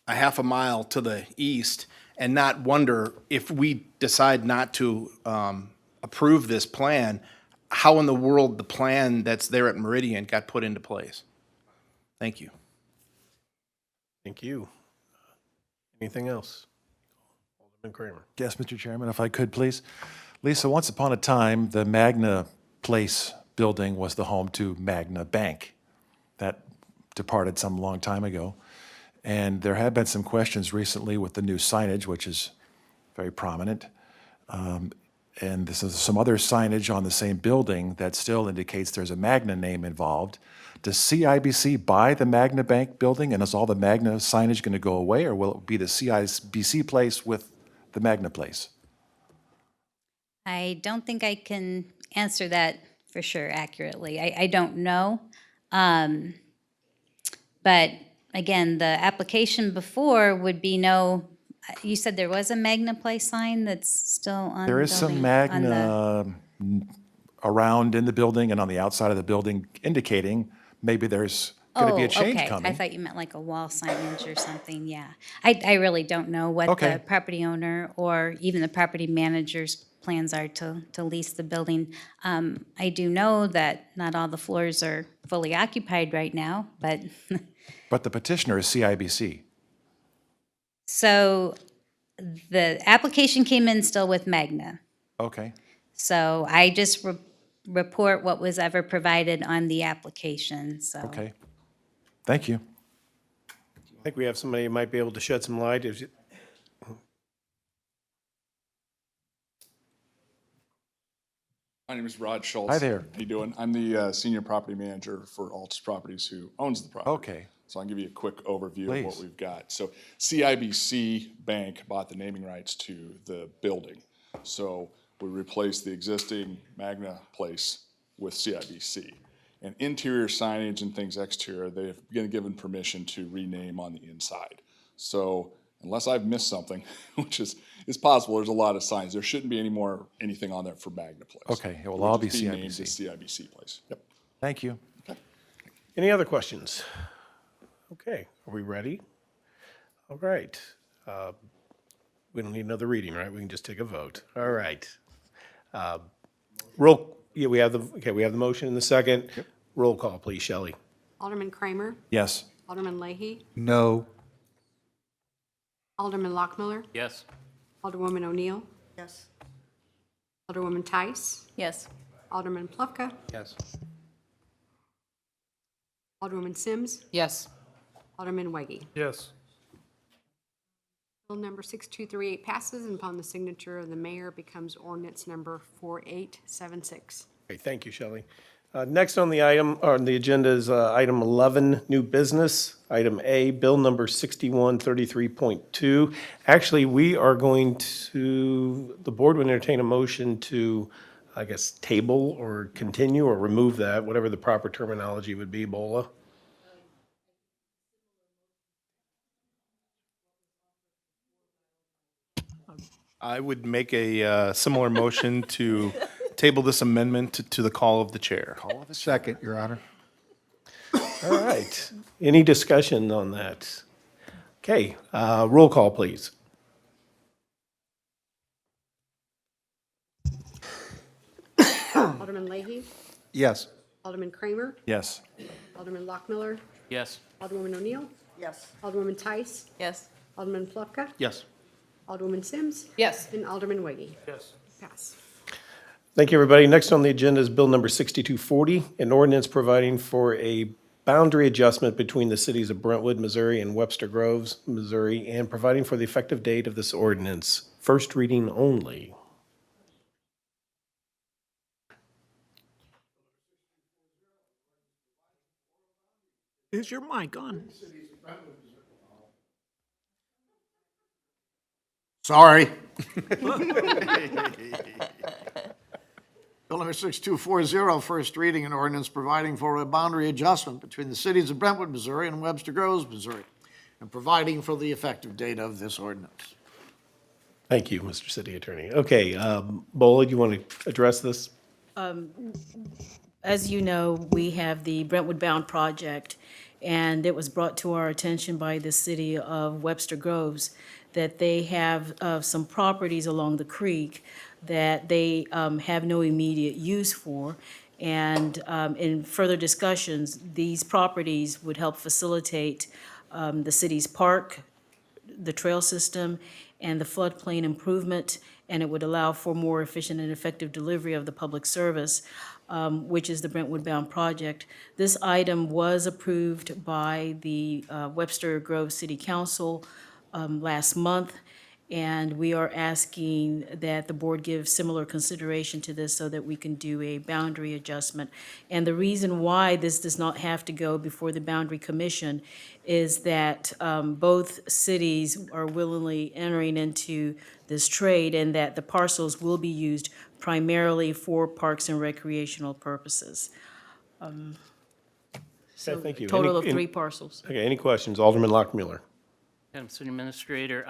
a half a mile to the east and not wonder, if we decide not to approve this plan, how in the world the plan that's there at Meridian got put into place. Thank you. Thank you. Anything else? Alderman Kramer. Yes, Mr. Chairman, if I could, please. Lisa, once upon a time, the Magna Place building was the home to Magna Bank. That departed some long time ago. And there have been some questions recently with the new signage, which is very prominent. And this is some other signage on the same building that still indicates there's a Magna name involved. Does CIBC buy the Magna Bank building, and is all the Magna signage going to go away, or will it be the CIBC place with the Magna place? I don't think I can answer that for sure accurately. I don't know. But again, the application before would be you said there was a Magna Place sign that's still on the There is building? some Magna around in the building and on the outside of the building indicating maybe there's going to be a change okay. coming. I thought you meant like a wall signage or something, yeah. I really don't know what Okay. the property owner or even the property manager's plans are to lease the building. I do know that not all the floors are fully occupied right now, but But the petitioner is CIBC. so the application came in still with Magna. Okay. So I just report what was ever provided on the application, so. Okay. Thank you. I think we have somebody who might be able to shed some light. My name is Rod Schultz. Hi there. How you doing? I'm the senior property manager for Altus Properties, who owns the property. Okay. So I'll give you a quick overview Please. of what we've got. So CIBC Bank bought the naming rights to the building. So we replaced the existing Magna Place with CIBC. And interior signage and things exterior, they've been given permission to rename on the inside. So unless I've missed something, which is possible, there's a lot of signs. There shouldn't be anything on there for Magna Place. Okay, it will all be just named CIBC. as CIBC Place. Yep. Thank you. Any other questions? Okay, are we ready? All right. We don't need another reading, right? We can just take a vote. All right. We have the motion in the second. Yep. Roll call, please, Shelley. Alderman Kramer, Yes. Alderman Leahy, No. Alderman Lockmiller, Yes. Alderwoman O'Neill, Yes. Alderwoman Tice, Yes. Alderman Plufka, Yes. Alderwoman Sims, Yes. Alderman Weggie. Yes. Bill number 6238 passes, and upon the signature of the mayor becomes ordinance number 4876. Okay, thank you, Shelley. Next on the agenda is item 11, new business. Item A, bill number 6133.2. Actually, the board would entertain a motion to, I guess, table or continue or remove that, whatever the proper terminology would be, Bola. I would make a similar motion to table this amendment to the call of the chair. Second, Your Honor. All right. Any discussion on that? Okay, roll call, please. Alderman Leahy, Yes. Alderman Kramer, Yes. Alderman Lockmiller, Yes. Alderwoman O'Neill, Yes. Alderwoman Tice, Yes. Alderman Plufka, Yes. Alderwoman Sims, Yes. and Alderman Weggie. Yes. Pass. Thank you, everybody. Next on the agenda is bill number 6240, an ordinance providing for a boundary adjustment between the cities of Brentwood, Missouri, and Webster Groves, Missouri, and providing for the effective date of this ordinance. First reading only. Is your mic on? Sorry. Bill number 6240, first reading, an ordinance providing for a boundary adjustment between the cities of Brentwood, Missouri, and Webster Groves, Missouri, and providing for the effective date of this ordinance. Thank you, Mr. City Attorney. Okay, Bola, you want to address this? As you know, we have the Brentwood Bound project, and it was brought to our attention by the city of Webster Groves that they have some properties along the creek that they have no immediate use for. And in further discussions, these properties would help facilitate the city's park, the trail system, and the floodplain improvement, and it would allow for more efficient and effective delivery of the public service, which is the Brentwood Bound project. This item was approved by the Webster Grove City Council last month, and we are asking that the board give similar consideration to this so that we can do a boundary adjustment. And the reason why this does not have to go before the Boundary Commission is that both cities are willingly entering into this trade and that the parcels will be used primarily for parks and recreational purposes. So Okay, thank you. total of Any- 3 parcels. Okay, any questions? Alderman Lockmuller. Madam City Administrator,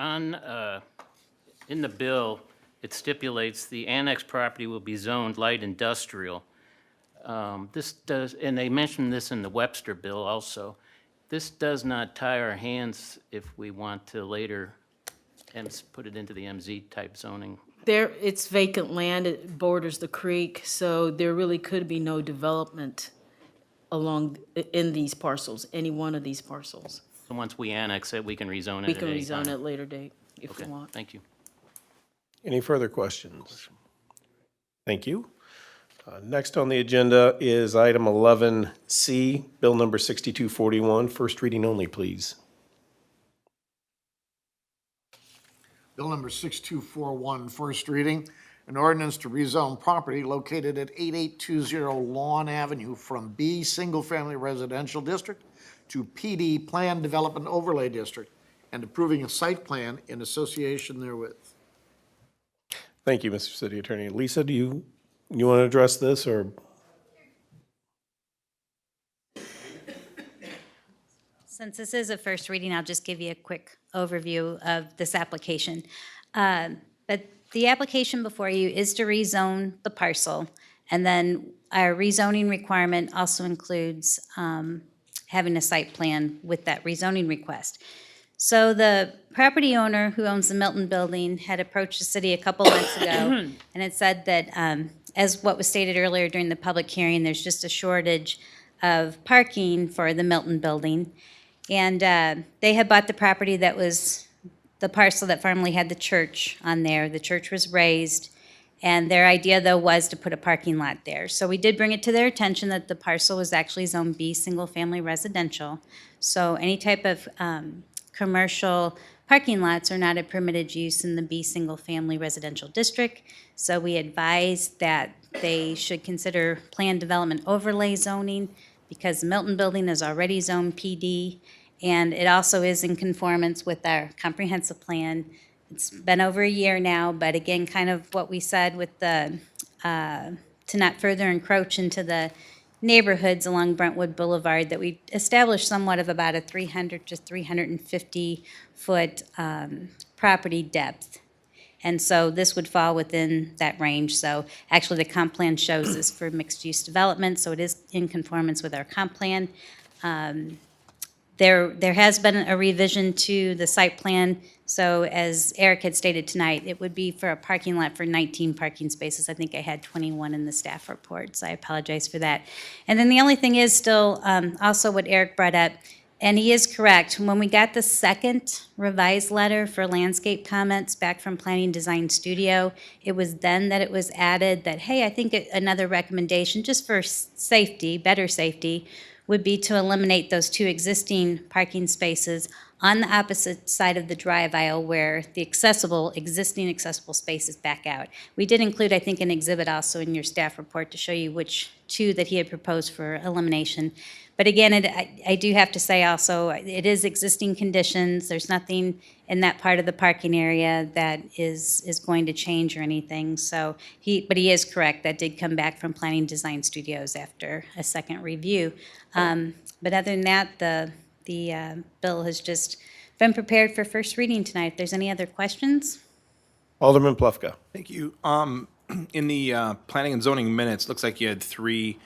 in the bill, it stipulates the annexed property will be zoned light industrial. This does, and they mentioned this in the Webster bill also. This does not tie our hands if we want to later put it into the MZ type zoning. There, it's vacant land, it borders the creek, so there really could be no development in these parcels, any one of these parcels. So once we annex it, we can rezone it We at can any rezone time. at a later date if we Okay, want. thank you. Any further questions? Thank you. Next on the agenda is item 11C, Bill number 6241, first reading only, please. Bill number 6241, first reading, an ordinance to rezone property located at 8820 Lawn Avenue from B Single Family Residential District to PD Plan Development Overlay District and approving a site plan in association therewith. Thank you, Mr. City Attorney. Lisa, do you want to address this, or? Since this is a first reading, I'll just give you a quick overview of this application. But the application before you is to rezone the parcel, and then our rezoning requirement also includes having a site plan with that rezoning request. So the property owner who owns the Milton Building had approached the city a couple months ago, and it said that, as what was stated earlier during the public hearing, there's just a shortage of parking for the Milton Building. And they had bought the property that was the parcel that formerly had the church on there. The church was raised, and their idea, though, was to put a parking lot there. So we did bring it to their attention that the parcel was actually Zone B, single-family residential. So any type of commercial parking lots are not a permitted use in the B single-family residential district. So we advised that they should consider planned development overlay zoning because the Milton Building is already Zone PD, and it also is in conformance with our comprehensive plan. It's been over a year now, but again, kind of what we said with the, to not further encroach into the neighborhoods along Brentwood Boulevard, that we established somewhat of about a 300 to 350 foot property depth. And so this would fall within that range. So actually the comp plan shows this for mixed use development, so it is in conformance with our comp plan. There has been a revision to the site plan. So as Eric had stated tonight, it would be for a parking lot for 19 parking spaces. I think I had 21 in the staff report, so I apologize for that. And then the only thing is still also what Eric brought up, and he is correct. When we got the second revised letter for landscape comments back from Planning Design Studio, it was then that it was added that, hey, I think another recommendation just for safety, better safety, would be to eliminate those 2 existing parking spaces on the opposite side of the drive aisle where the existing accessible spaces back out. We did include, I think, an exhibit also in your staff report to show you which 2 that he had proposed for elimination. But again, I do have to say also, it is existing conditions. There's nothing in that part of the parking area that is going to change or anything. So but he is correct. That did come back from Planning Design Studios after a second review. But other than that, the bill has just been prepared for first reading tonight. If there's any other questions? Alderman Plufka. Thank you. In the planning and zoning minutes, looks like you had three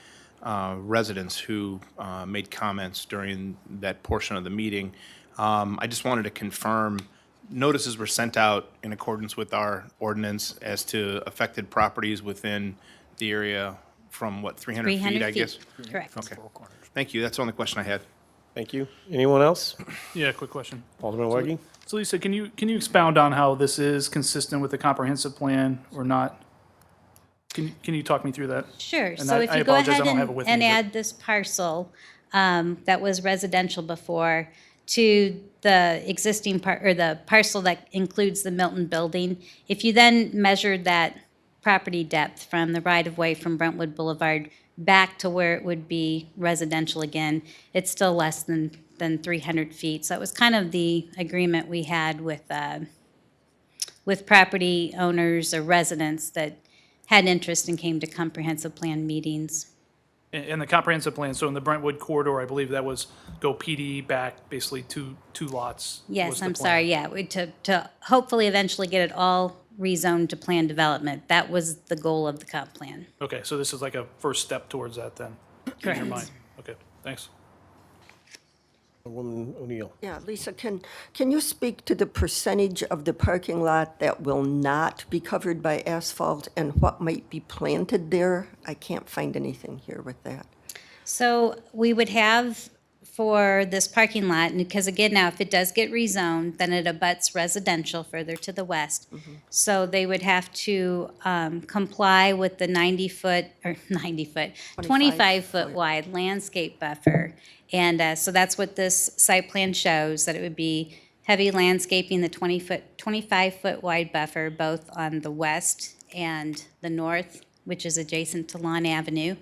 residents who made comments during that portion of the meeting. I just wanted to confirm, notices were sent out in accordance with our ordinance as to affected properties within the area from, what, 300 feet, 300 I guess? feet, correct. Okay. Thank you. That's the only question I had. Thank you. Anyone else? Yeah, quick question. Alderman Weggie? So Lisa, can you expound on how this is consistent with the comprehensive plan or not? Can you talk me through that? Sure. And So I if you go apologize, I ahead don't have it with and me, but- add this parcel that was residential before to the existing part, or the parcel that includes the Milton building, if you then measured that property depth from the right-of-way from Brentwood Boulevard back to where it would be residential again, it's still less than 300 feet. So it was kind of the agreement we had with property owners or residents that had interest and came to comprehensive plan meetings. In the comprehensive plan, so in the Brentwood corridor, I believe that was go PD back, basically two lots. was Yes, the I'm plan. sorry, yeah, to hopefully eventually get it all rezoned to planned development. That was the goal of the comp plan. Okay, so this is like a first step towards that then? In your Correct. mind? Okay, thanks. Alderwoman O'Neill. Yeah, Lisa, can you speak to the percentage of the parking lot that will not be covered by asphalt and what might be planted there? I can't find anything here with that. So we would have for this parking lot, and because again, now if it does get rezoned, then it abuts residential further to the west. So they would have to comply with the 90-foot, or 90-foot, 25-foot wide landscape buffer. And so that's what this site plan shows, that it would be heavy landscaping, the 25-foot wide buffer, both on the west and the north, which is adjacent to Lawn Avenue.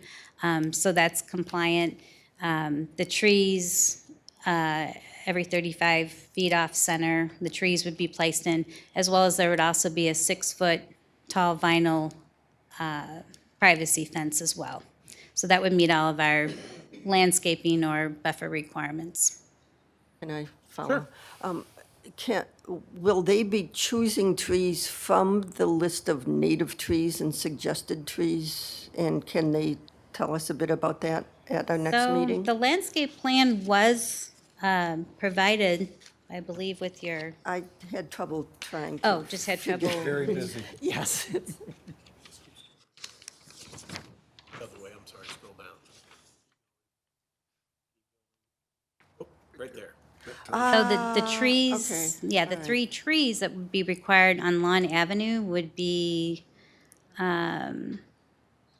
So that's compliant. The trees, every 35 feet off center, the trees would be placed in, as well as there would also be a 6-foot tall vinyl privacy fence as well. So that would meet all of our landscaping or buffer requirements. Can I follow? Will they be choosing trees from the list of native trees and suggested trees? And can they tell us a bit about that at our next meeting? The landscape plan was provided, I believe, with your, I had trouble trying to. oh, just had trouble. Very busy. Yes. Other way, I'm sorry, scroll down. Oh, right there. So the trees, okay. yeah, the All right. 3 trees that would be required on Lawn Avenue would be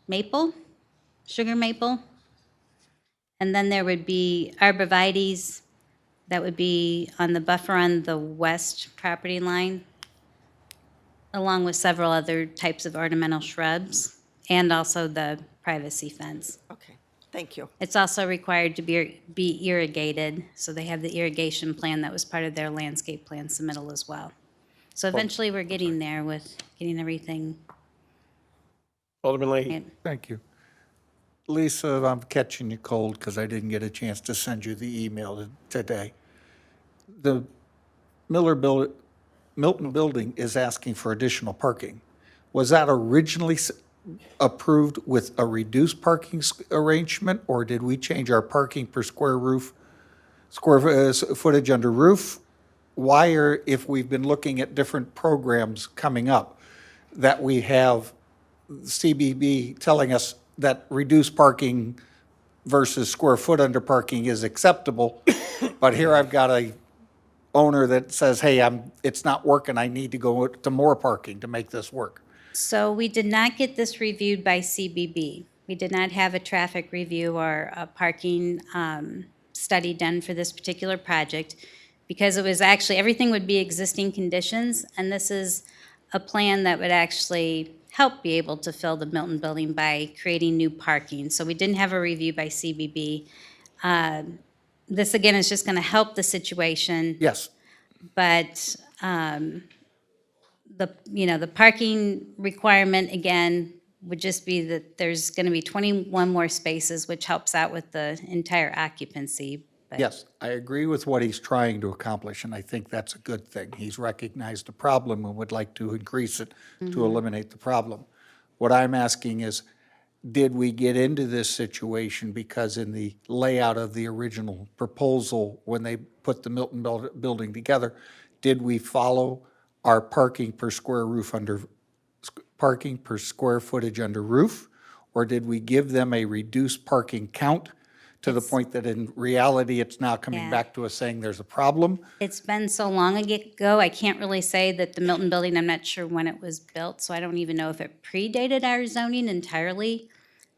maple, sugar maple. And then there would be arborvitaes that would be on the buffer on the west property line, along with several other types of ornamental shrubs, and also the privacy fence. Okay, thank you. It's also required to be irrigated, so they have the irrigation plan that was part of their landscape plan submittal as well. So eventually, we're getting there with getting everything. Alderman Leahy. Thank you. Lisa, I'm catching you cold because I didn't get a chance to send you the email today. The Milton Building is asking for additional parking. Was that originally approved with a reduced parking arrangement, or did we change our parking per square footage under roof? Why are, if we've been looking at different programs coming up, that we have CBB telling us that reduced parking versus square foot under parking is acceptable, but here I've got a owner that says, hey, it's not working, I need to go to more parking to make this work. So we did not get this reviewed by CBB. We did not have a traffic review or a parking study done for this particular project, because it was actually, everything would be existing conditions, and this is a plan that would actually help be able to fill the Milton Building by creating new parking. So we didn't have a review by CBB. This, again, is just going to help the situation. Yes. But the parking requirement, again, would just be that there's going to be 21 more spaces, which helps out with the entire occupancy. But Yes, I agree with what he's trying to accomplish, and I think that's a good thing. He's recognized the problem and would like to increase it to eliminate the problem. What I'm asking is, did we get into this situation because in the layout of the original proposal, when they put the Milton building together, did we follow our parking per square footage under roof? Or did we give them a reduced parking count to the point that in reality, it's now coming Yeah. back to us saying there's a problem? it's been so long ago, I can't really say that the Milton Building, I'm not sure when it was built, so I don't even know if it predated our zoning entirely.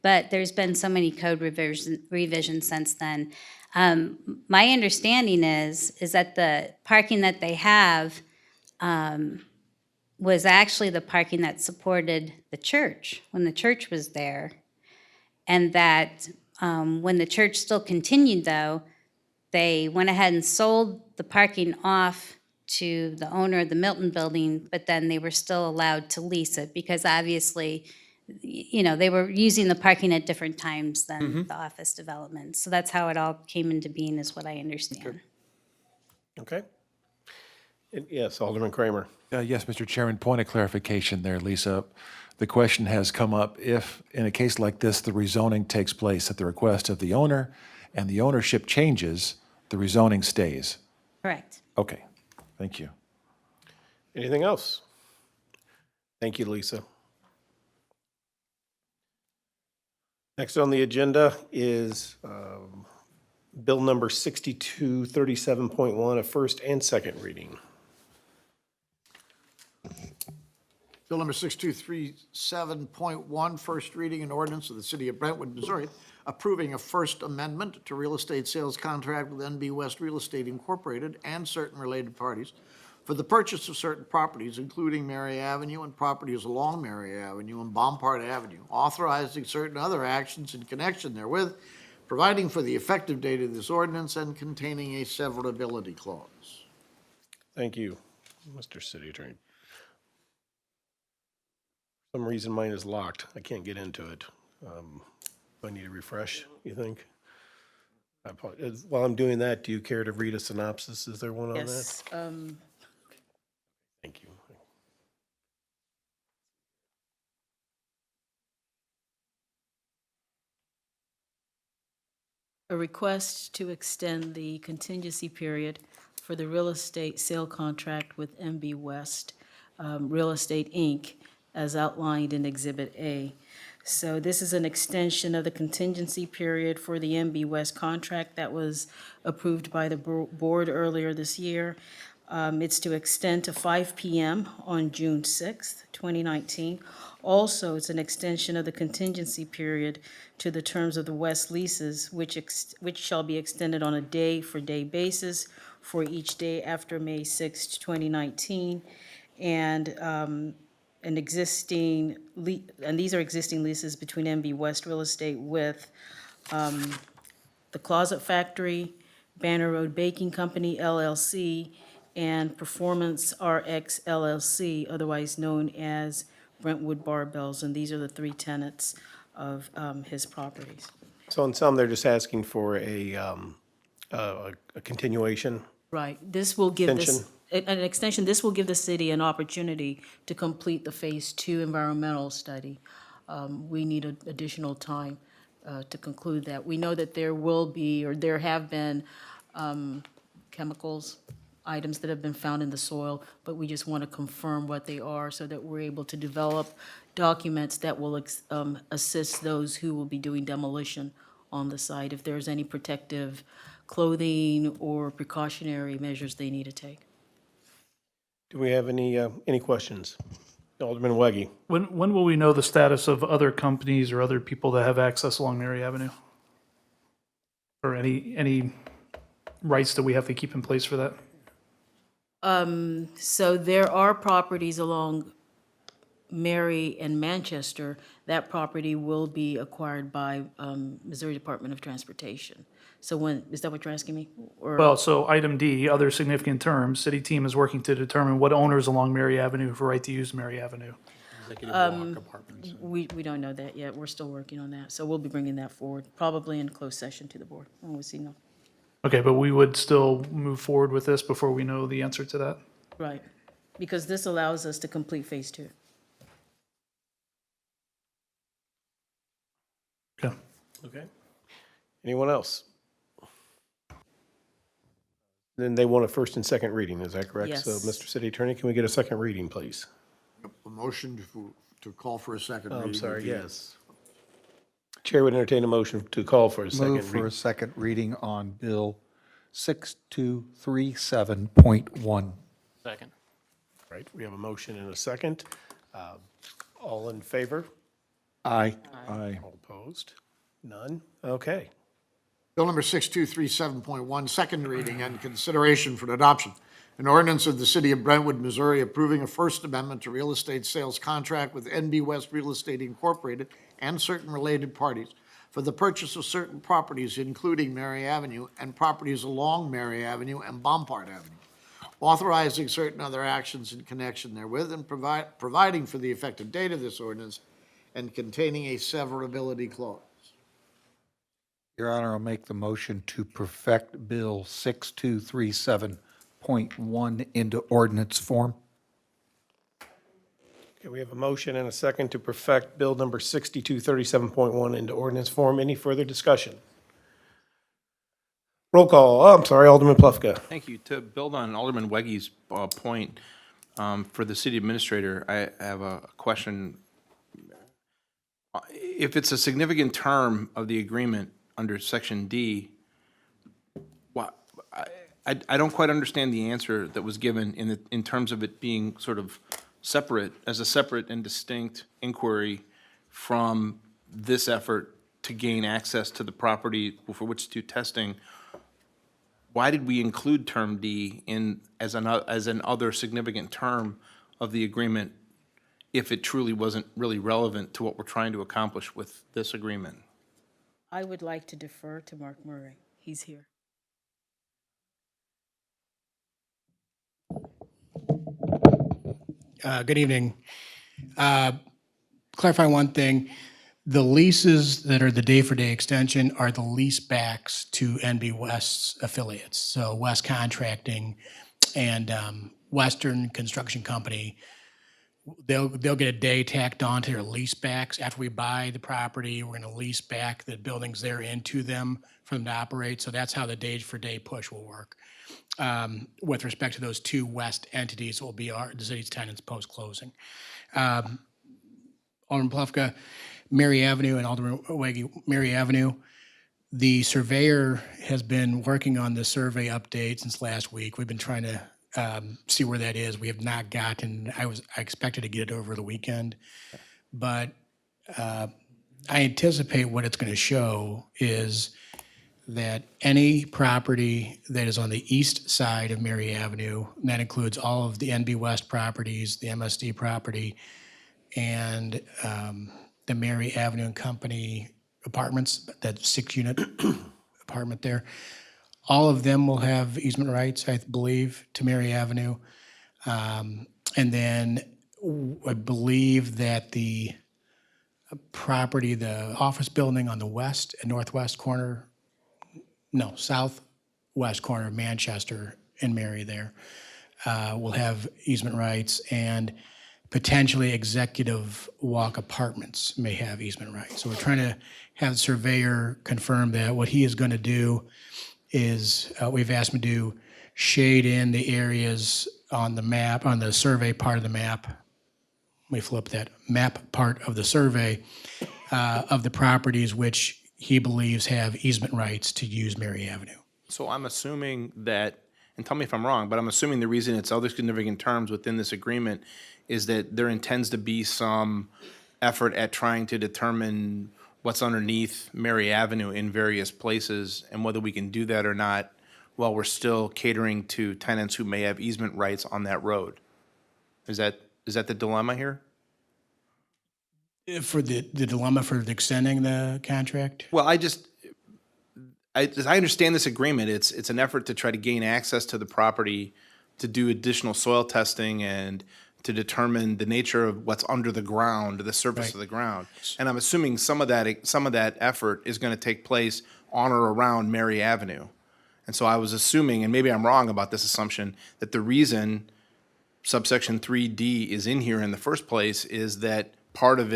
But there's been so many code revisions since then. My understanding is that the parking that they have was actually the parking that supported the church when the church was there. And that when the church still continued, though, they went ahead and sold the parking off to the owner of the Milton Building, but then they were still allowed to lease it because obviously, they were using the parking at different times than the office development. So that's how it all came into being, is what I understand. Okay. Yes, Alderman Kramer. Yes, Mr. Chairman, point of clarification there, Lisa. The question has come up, if in a case like this, the rezoning takes place at the request of the owner and the ownership changes, the rezoning stays. Correct. Okay, thank you. Anything else? Thank you, Lisa. Next on the agenda is Bill number 6237.1, a first and second reading. Bill number 6237.1, first reading, an ordinance of the City of Brentwood, Missouri, approving a First Amendment to real estate sales contract with NB West Real Estate Incorporated and certain related parties for the purchase of certain properties, including Mary Avenue and properties along Mary Avenue and Bompard Avenue, authorizing certain other actions in connection therewith, providing for the effective date of this ordinance, and containing a severability clause. Thank you, Mr. City Attorney. For some reason mine is locked. I can't get into it. Do I need to refresh, you think? I apologize. While I'm doing that, do you care to read a synopsis? Is there one on that? Yes. Thank you. A request to extend the contingency period for the real estate sale contract with MB West Real Estate, Inc., as outlined in Exhibit A. So this is an extension of the contingency period for the MB West contract that was approved by the board earlier this year. It's to extend to 5 p.m. on June 6th, 2019. Also, it's an extension of the contingency period to the terms of the West leases, which shall be extended on a day-for-day basis for each day after May 6th, 2019. And and these are existing leases between MB West Real Estate with the Closet Factory, Banner Road Baking Company, LLC, and Performance RX LLC, otherwise known as Brentwood Barbells, and these are the three tenants of his properties. So in some, they're just asking for a continuation. Right, this will give this, Extension. an extension, this will give the city an opportunity to complete the Phase 2 environmental study. We need additional time to conclude that. We know that there will be, or there have been chemicals, items that have been found in the soil, but we just want to confirm what they are so that we're able to develop documents that will assist those who will be doing demolition on the site, if there's any protective clothing or precautionary measures they need to take. Do we have any questions? Alderman Weggie. When will we know the status of other companies or other people that have access along Mary Avenue? Or any rights that we have to keep in place for that? So there are properties along Mary and Manchester. That property will be acquired by Missouri Department of Transportation. So when, is that what you're asking me? Or- Well, so item D, other significant terms, city team is working to determine what owners along Mary Avenue have a right to use Mary Avenue. We don't know that yet. We're still working on that. So we'll be bringing that forward, probably in closed session to the board when we see no. Okay, but we would still move forward with this before we know the answer to that? Right, because this allows us to complete phase 2. Okay. Okay. Anyone else? Then they want a first and second reading, is that correct? Yes. So, Mr. City Attorney, can we get a second reading, please? A motion to call for a second reading. I'm sorry, would be- yes. Chair would entertain a motion to call for a second Move for a reading. second reading on Bill 6237.1. Second. Right, we have a motion and a second. All in favor? Aye. Aye. All opposed? None? Okay. Bill number 6237.1, second reading and consideration for adoption. An ordinance of the City of Brentwood, Missouri approving a First Amendment to real estate sales contract with NB West Real Estate Incorporated and certain related parties for the purchase of certain properties, including Mary Avenue and properties along Mary Avenue and Bompard Avenue, authorizing certain other actions in connection therewith, and providing for the effective date of this ordinance and containing a severability clause. Your Honor, I'll make the motion to perfect Bill 6237.1 into ordinance form. Okay, we have a motion and a second to perfect Bill number 6237.1 into ordinance form. Any further discussion? Roll call. Oh, I'm sorry, Alderman Plufka. Thank you. To build on Alderman Wegge's point, for the city administrator, I have a question. If it's a significant term of the agreement under Section D, I don't quite understand the answer that was given in terms of it being sort of separate, as a separate and distinct inquiry from this effort to gain access to the property for which to do testing. Why did we include term D as an other significant term of the agreement if it truly wasn't really relevant to what we're trying to accomplish with this agreement? I would like to defer to Mark Murray. He's here. Good evening. Clarify one thing. The leases that are the day-for-day extension are the lease backs to NB West's affiliates. So West Contracting and Western Construction Company, they'll get a day tacked on to their lease backs. After we buy the property, we're going to lease back the buildings they're into them for them to operate. So that's how the day-for-day push will work. With respect to those two West entities, will be the city's tenants post-closing. Alderman Plufka, Mary Avenue and Alderman Wegge, Mary Avenue, the surveyor has been working on the survey update since last week. We've been trying to see where that is. We have not gotten, I expected to get it over the weekend, but I anticipate what it's going to show is that any property that is on the east side of Mary Avenue, and that includes all of the NB West properties, the MSD property, and the Mary Avenue and Company apartments, that 6-unit apartment there, all of them will have easement rights, I believe, to Mary Avenue. And then I believe that the property, the office building on the west and northwest corner, no, southwest corner of Manchester and Mary there, will have easement rights, and potentially Executive Walk Apartments may have easement rights. So we're trying to have the surveyor confirm that. What he is going to do is, we've asked him to shade in the areas on the map, on the survey part of the map. Let me flip that, map part of the survey of the properties which he believes have easement rights to use Mary Avenue. So I'm assuming that, and tell me if I'm wrong, but I'm assuming the reason it's other significant terms within this agreement is that there intends to be some effort at trying to determine what's underneath Mary Avenue in various places, and whether we can do that or not while we're still catering to tenants who may have easement rights on that road. Is that the dilemma here? For the dilemma for extending the contract? Well, as I understand this agreement, it's an effort to try to gain access to the property, to do additional soil testing, and to determine the nature of what's under the ground, the surface Right. of the ground. And I'm assuming some of that effort is going to take place on or around Mary Avenue. And so I was assuming, and maybe I'm wrong about this assumption, that the reason subsection 3D is in here in the first place is that part of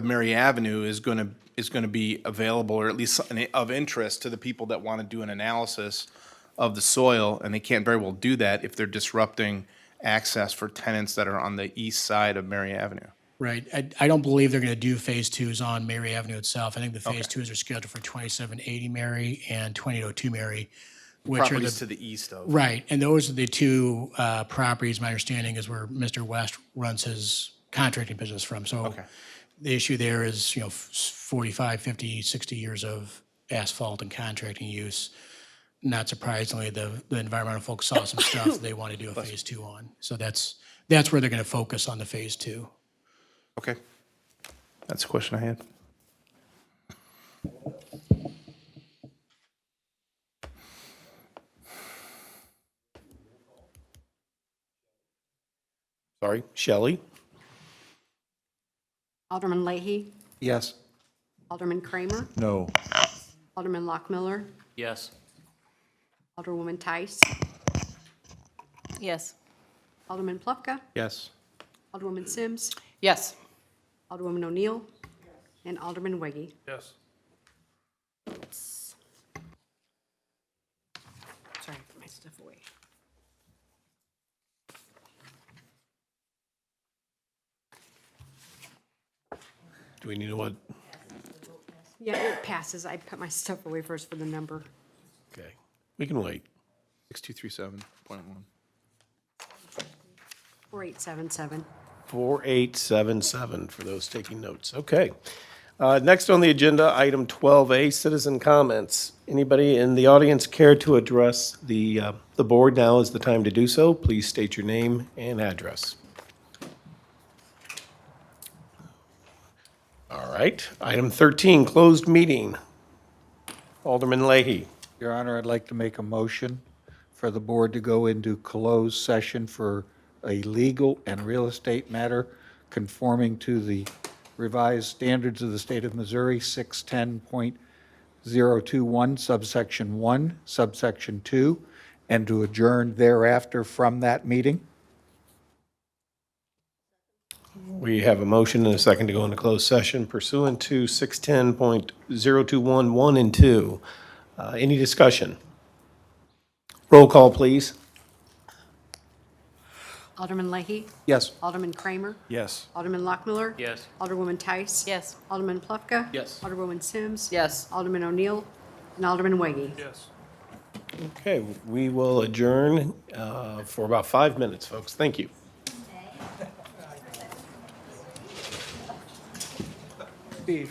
Mary Avenue is going to be available, or at least of interest to the people that want to do an analysis of the soil, and they can't very well do that if they're disrupting access for tenants that are on the east side of Mary Avenue. Right. I don't believe they're going to do phase twos on Mary Avenue itself. I think the phase twos are scheduled for 2780 Mary and 2802 Mary, which are Properties the, to the east of. right. And those are the two properties, my understanding is where Mr. West runs his contracting business from. So the issue there is, 45, 50, 60 years of asphalt and contracting use. Not surprisingly, the environmental folks saw some stuff that they want to do a phase two on. So that's where they're going to focus on the phase two. Okay. That's a question I had. Sorry, Shelley? Alderman Leahy, Yes. Alderman Kramer, No. Alderman Lockmiller, Yes. Alderwoman Tice, Yes. Alderman Plufka, Yes. Alderwoman Sims, Yes. Alderwoman O'Neill, and Alderman Weggie. Yes. Sorry, I put my stuff away. Do we need to what? Yeah, it passes. I put my stuff away first for the number. Okay, we can wait. 6237.1. 4877. 4877 for those taking notes. Okay. Next on the agenda, item 12A, citizen comments. Anybody in the audience care to address the board? Now is the time to do so. Please state your name and address. All right. Item 13, closed meeting. Alderman Leahy. Your Honor, I'd like to make a motion for the board to go into closed session for a legal and real estate matter conforming to the revised standards of the state of Missouri, 610.021, subsection 1, subsection 2, and to adjourn thereafter from that meeting. We have a motion and a second to go into closed session pursuant to 610.021, 1 and 2. Any discussion? Roll call, please. Alderman Leahy, Yes. Alderman Kramer, Yes. Alderman Lockmiller. Yes. Alderwoman Tice. Yes. Alderman Plufka. Yes. Alderwoman Sims. Yes. Alderman O'Neill, and Alderman Weggie. Yes. Okay, we will adjourn for about 5 minutes, folks. Thank you.